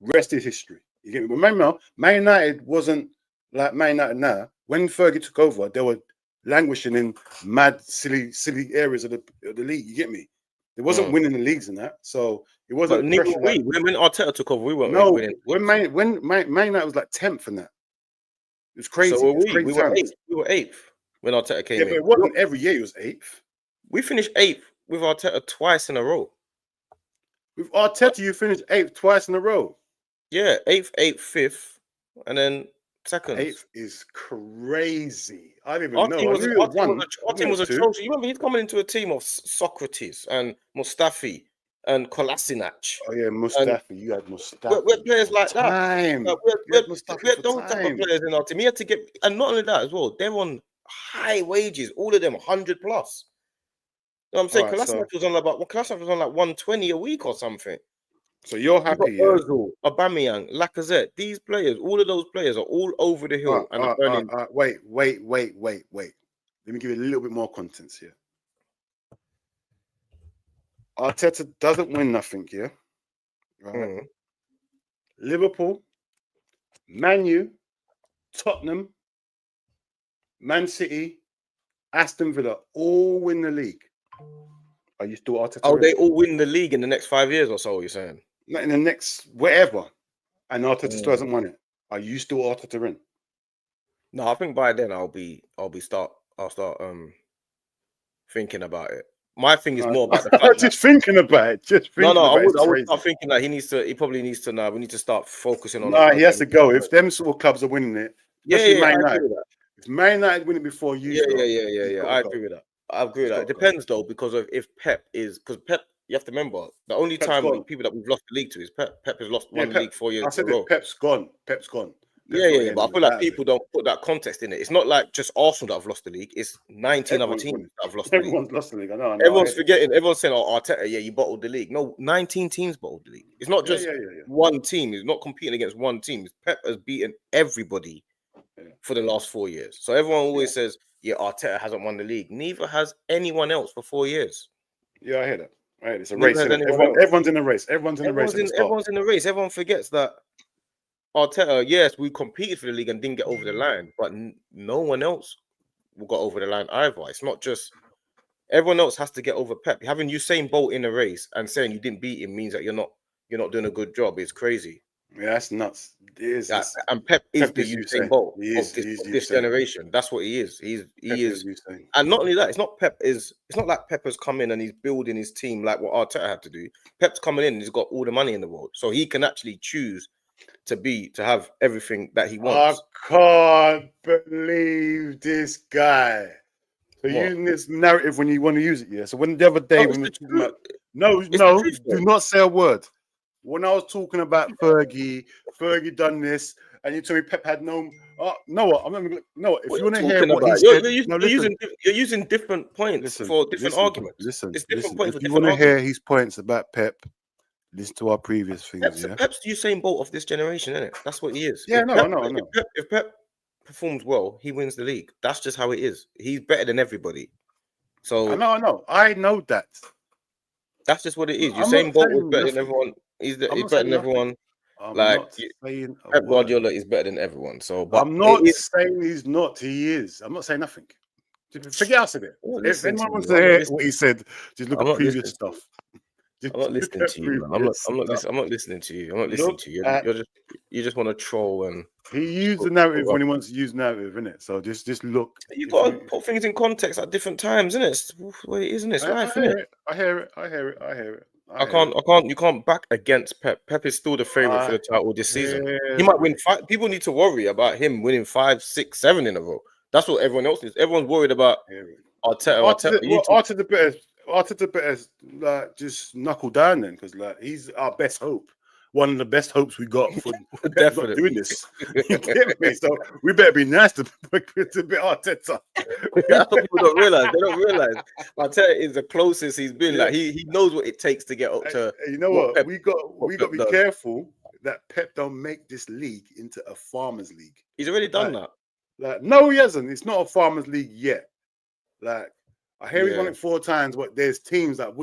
Rest is history. You get me? Remember, Man United wasn't like Man United now. When Fergie took over, they were languishing in mad, silly areas of the league. You get me? They wasn't winning the leagues and that. So it wasn't. But neither pressure we. like, When Arteta took over, we weren't no, winning. when Man United was like 10th in that. It was crazy. So were It was we. crazy We were times. 8th. We were 8th when Arteta came Yeah, in. but it wasn't every year. It was 8th. We finished 8th with Arteta twice in a row. With Arteta, you finished 8th twice in a row. Yeah, 8th, 5th, and then seconds. 8th is crazy. I didn't even Our know. team I was, knew it our was team one. was, our I team knew was it was 2. atrocious. You remember he's coming into a team of Socrates and Mustafi and Kolasinac. Oh yeah, Mustafi. You had Mustafi. We had players for like that. time. We You had Mustafi had for those type of time. players in our team. He had to get, and not only that as well, they're on high wages. All of them 100 plus. You know what I'm saying? Alright, Kolasinac was on like 120 a week or something. So you're You got happy, yeah? Ozil, Aubameyang, Lacazette. These players, all of those players are all over the hill and are earning. Wait. Let me give you a little bit more content here. Arteta doesn't win nothing, yeah? Right. Liverpool, Man U, Tottenham, Man City, Aston Villa all win the league. Are you still Arteta? Oh, they all win the league in the next 5 years or so, you're saying? Not in the next whatever. And Arteta still hasn't won it. Are you still Arteta in? No, I think by then I'll start thinking about it. My thing is more about the fact just thinking about it. Just thinking I about it. would start thinking that he probably needs to now. We need to start focusing on. Nah, he has to go. If them sort of clubs are winning it, especially Man United. If Man United win it before you, yeah. I agree with that. I agree with that. It depends though, because of if Pep is because Pep. You have to remember the only time people that we've lost the league to is Pep. Pep has lost one league 4 years I said in a row. Pep's gone. Pep's gone. Yeah. But I feel like people don't put that context in it. It's not like just Arsenal that have lost the league. It's 19 other teams that have lost the league. Everyone's lost the league. I know. Everyone's forgetting. Everyone's saying, "Oh, Arteta, yeah, you bottled the league." No, 19 teams bottled the league. It's not just one team. It's not competing against one team. Pep has beaten everybody for the last 4 years. So everyone always says, "Yeah, Arteta hasn't won the league." Neither has anyone else for 4 years. Yeah, I hear that. Right, it's a race. Everyone's in a race. Everyone's in a race. Everyone's in a race. Everyone forgets that Arteta, yes, we competed for the league and didn't get over the line, but no one else got over the line either. It's not just everyone else has to get over Pep. Having Usain Bolt in a race and saying you didn't beat him means that you're not doing a good job. It's crazy. Yeah, that's nuts. It is. And Pep is the Usain Bolt of this generation. That's what he is. He is. And not only that, it's not like Pep has come in and he's building his team like what Arteta had to do. Pep's coming in and he's got all the money in the world, so he can actually choose to have everything that he wants. I can't believe this guy. So using this narrative when you want to use it, yeah. So when the other day when we talking about do not say a word. When I was talking about Fergie done this, and you told me Pep had no. Noah, I'm not gonna. Noah, if you want to hear what he said, you're using different points for different arguments. Listen. If you want to hear his points about Pep, listen to our previous things. Pep's the Usain Bolt of this generation, isn't it? That's what he is. Yeah, I know. If Pep performs well, he wins the league. That's just how it is. He's better than everybody. So I know that. That's just what it is. Usain Bolt is better than everyone. He's better than everyone. Pep Guardiola is better than everyone. So, but I'm not saying he's not. He is. I'm not saying nothing. Forget us a bit. If anyone wants to hear what he said, just look at previous stuff. I'm not listening to you, man. I'm not listening to you. I'm not listening to you. You just want to troll and he used the narrative when he wants to use narrative, innit? So just look. You got to put things in context at different times, innit? It's what it is, isn't it? It's life, innit? I hear it. You can't back against Pep. Pep is still the favorite for the title this season. He might win 5. People need to worry about him winning 5, 6, 7 in a row. That's what everyone else is. Everyone's worried about Arteta. Arteta better just knuckle down then, because he's our best hope. One of the best hopes we got for definitely doing this. You get me? So we better be nice to bit Arteta. That's what people don't realize. They don't realize Arteta is the closest he's been. Like he knows what it takes to get up to. You know what? We got to be careful that Pep don't make this league into a farmers league. He's already done that. Like, no, he hasn't. It's not a Farmers League yet. Like, I hear he won Yeah. it 4 times, but there's teams that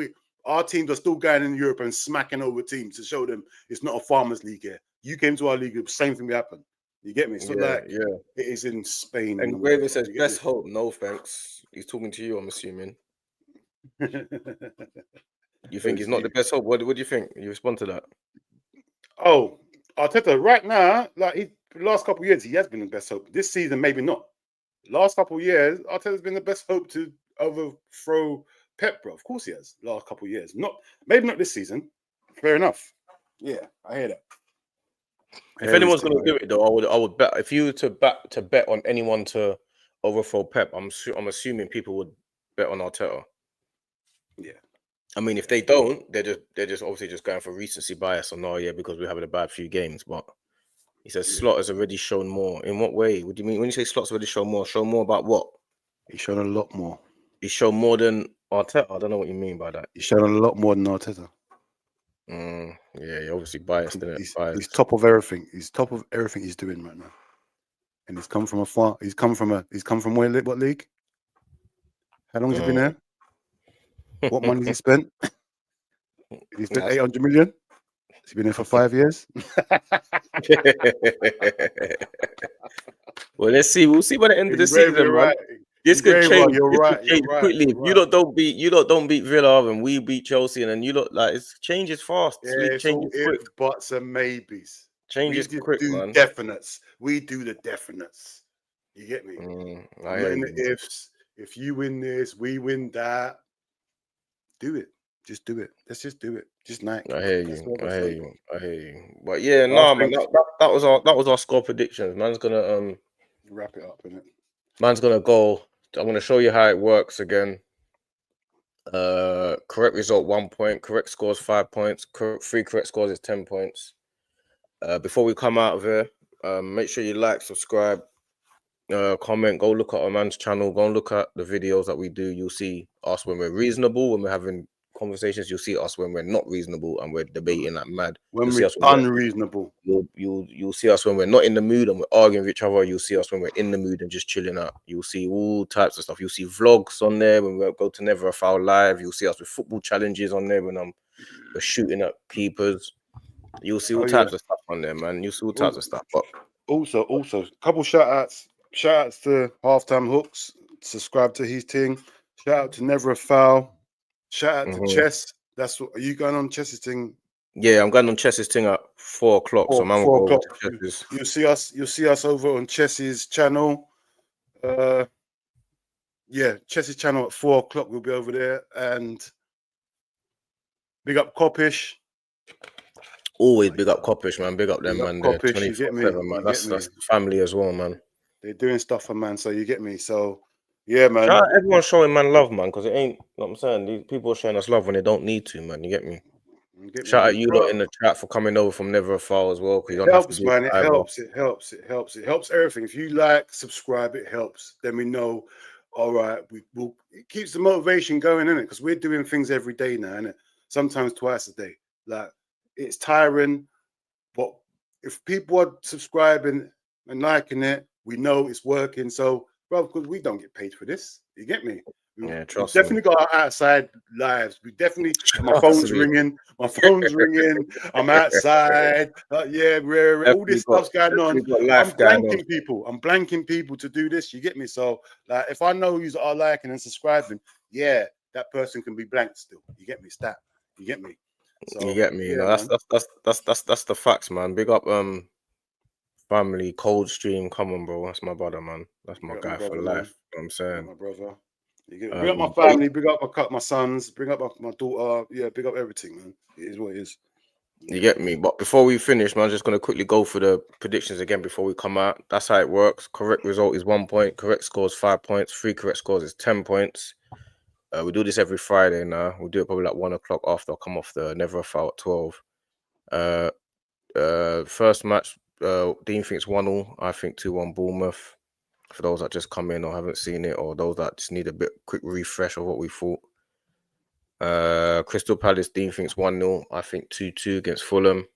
our teams are still going in Europe and smacking over teams to show them it's not a Farmers League here. You came to our league, the same thing will happen. You get me? So, Yeah, like, yeah. it is in Spain. And Graver says, best hope. No thanks. He's talking to you, I'm assuming. You think he's not the best hope? What do you think? You respond to that? Oh, Arteta, right now, like the last couple of years, he has been the best hope. This season, maybe not. Last couple of years, Arteta's been the best hope to overthrow Pep, bro. Of course he has. Last couple of years, maybe not this season. Fair enough. Yeah, I hear that. If anyone's going to do it, though, I would bet. If you were to bet on anyone to overthrow Pep, I'm assuming people would bet on Arteta. Yeah. I mean, if they don't, they're just obviously just going for recency bias or no, yeah, because we're having a bad few games. But he says Slot has already shown more. In what way? What do you mean when you say Slot's already shown more? Show more about what? He's shown a lot more. He's shown more than Arteta. I don't know what you mean by that. He's shown a lot more than Arteta. Yeah, you're obviously biased, isn't it? He's top of everything. He's top of everything he's doing right now. And he's come from afar. He's come from what league? How long has he been there? What money has he spent? He spent 800 million. Has he been there for 5 years? Well, let's see. We'll see by the end of the season, right. This could change. You're right. Quickly. You're right. You lot don't beat Villa and we beat Chelsea, and then you lot like it changes fast. Yeah, it's all ifs, buts, and maybes. Changes quick, man. Definites. We do the definites. You get me? I hear you. The ifs. If you win this, we win that. Do it. Just do it. Let's just do it. Just night. I hear you. But yeah, man. That was our score predictions. Man's gonna wrap it up, innit? Man's gonna go. I'm gonna show you how it works again. Correct result 1 point. Correct scores 5 points. 3 correct scores is 10 points. Before we come out of here, make sure you like, subscribe, comment. Go look at our man's channel. Go and look at the videos that we do. You'll see us when we're reasonable, when we're having conversations. You'll see us when we're not reasonable and we're debating like mad. When we're unreasonable. You'll see us when we're not in the mood and we're arguing with each other. You'll see us when we're in the mood and just chilling out. You'll see all types of stuff. You'll see vlogs on there when we go to Never a Foul Live. You'll see us with football challenges on there when we're shooting at keepers. You'll see all types of stuff on there, man. You'll see all types of stuff. But also, a couple shout outs to Halftime Hooks. Subscribe to his thing. Shout out to Never a Foul. Shout out to Chess. Are you going on Chess's thing? Yeah, I'm going on Chess's thing at 4 o'clock. So man, 4 o'clock. You'll see us over on Chess's channel. Chess's channel at 4 o'clock. We'll be over there. And big up Coppish. Always big up Coppish, man. Big up them, man. They're 24/7, man. That's family as well, man. They're doing stuff for man, so you get me. So yeah, man. Shout out everyone showing man love, man, because it ain't, you know what I'm saying? These people are showing us love when they don't need to, man. You get me? Shout out you lot in the chat for coming over from Never a Foul as well. It helps, man. It helps everything. If you like, subscribe, it helps. Then we know, all right, it keeps the motivation going, innit? Because we're doing things every day now, innit? Sometimes twice a day. Like, it's tiring, but if people are subscribing and liking it, we know it's working. So, bro, because we don't get paid for this. You get me? Yeah, trust me. Definitely got our outside lives. We definitely. My phone's ringing. I'm outside. All this stuff's going on. I'm blanking people to do this. You get me? So, like, if I know you are liking and subscribing, yeah, that person can be blanked still. You get me? Stat. You get me? So, you get me? Yeah, that's the facts, man. Big up family, Cold Stream. Come on, bro. That's my brother, man. That's my guy for life. You know what I'm saying? My brother. Big up my family, big up my sons, big up my daughter. Yeah, big up everything, man. It is what it is. You get me? But before we finish, man, I'm just going to quickly go for the predictions again before we come out. That's how it works. Correct result is 1 point. Correct scores 5 points. 3 correct scores is 10 points. We do this every Friday now. We'll do it probably like 1 o'clock after I come off the Never a Foul at 12. First match, Dean thinks 1-1. I think 2-1 Bournemouth. For those that just come in or haven't seen it, or those that just need a quick refresh of what we thought. Crystal Palace, Dean thinks 1-0. I think 2-2 against Fulham.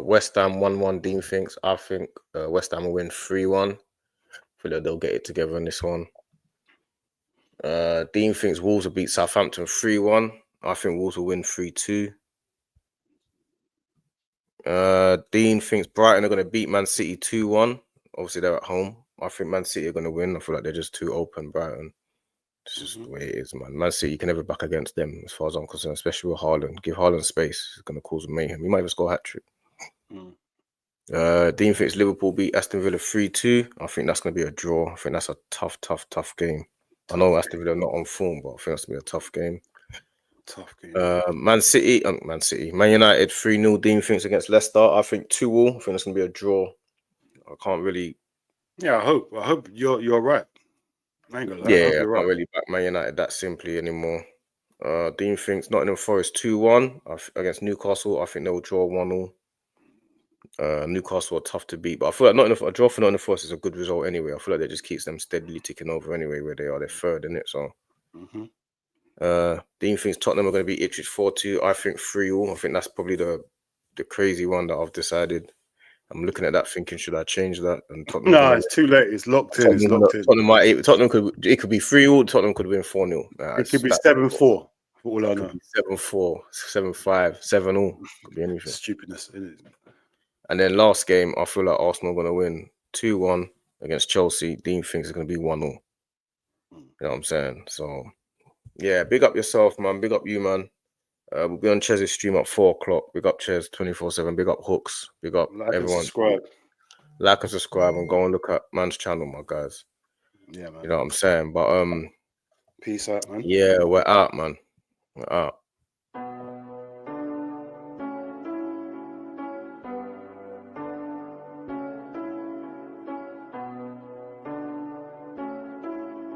West Ham 1-1. Dean thinks. I think West Ham will win 3-1. I feel like they'll get it together in this one. Dean thinks Wolves will beat Southampton 3-1. I think Wolves will win 3-2. Dean thinks Brighton are going to beat Man City 2-1. Obviously, they're at home. I think Man City are going to win. I feel like they're just too open, Brighton. It's just the way it is, man. Man City, you can never back against them as far as I'm concerned, especially with Haaland. Give Haaland space. It's going to cause mayhem. He might even score a hat-trick. Dean thinks Liverpool beat Aston Villa 3-2. I think that's going to be a draw. I think that's a tough game. I know Aston Villa are not on form, but I think that's going to be a tough game. Man United 3-0. Dean thinks against Leicester. I think 2-2. I think that's going to be a draw. I can't really. Yeah, I hope you're right. I ain't gonna lie. Yeah, I I can't right. really back Man United that simply anymore. Dean thinks Nottingham Forest 2-1 against Newcastle. I think they'll draw 1-1. Newcastle are tough to beat, but I feel like a draw for Nottingham Forest is a good result anyway. I feel like that just keeps them steadily ticking over anyway, where they are. They're third in it, so. Dean thinks Tottenham are going to beat Ipswich 4-2. I think 3-3. I think that's probably the crazy one that I've decided. I'm looking at that thinking, should I change that? And Tottenham. No, it's too late. It's locked in. It's locked in. Tottenham could be 3-3. Tottenham could win 4-0. It could be 7-4. For all I know. Could be 7-4, 7-5, 7-0. Could be anything. Stupidness, isn't it? And then last game, I feel like Arsenal are going to win 2-1 against Chelsea. Dean thinks it's going to be 1-0. You know what I'm saying? So, yeah, big up yourself, man. Big up you, man. We'll be on Chez's stream at 4 o'clock. Big up Chez 24/7. Big up Hooks. Big up everyone. Subscribe. Like and subscribe and go and look at man's channel, my guys. Yeah, man. You know what I'm saying? But peace out, man. Yeah, we're out, man. We're out.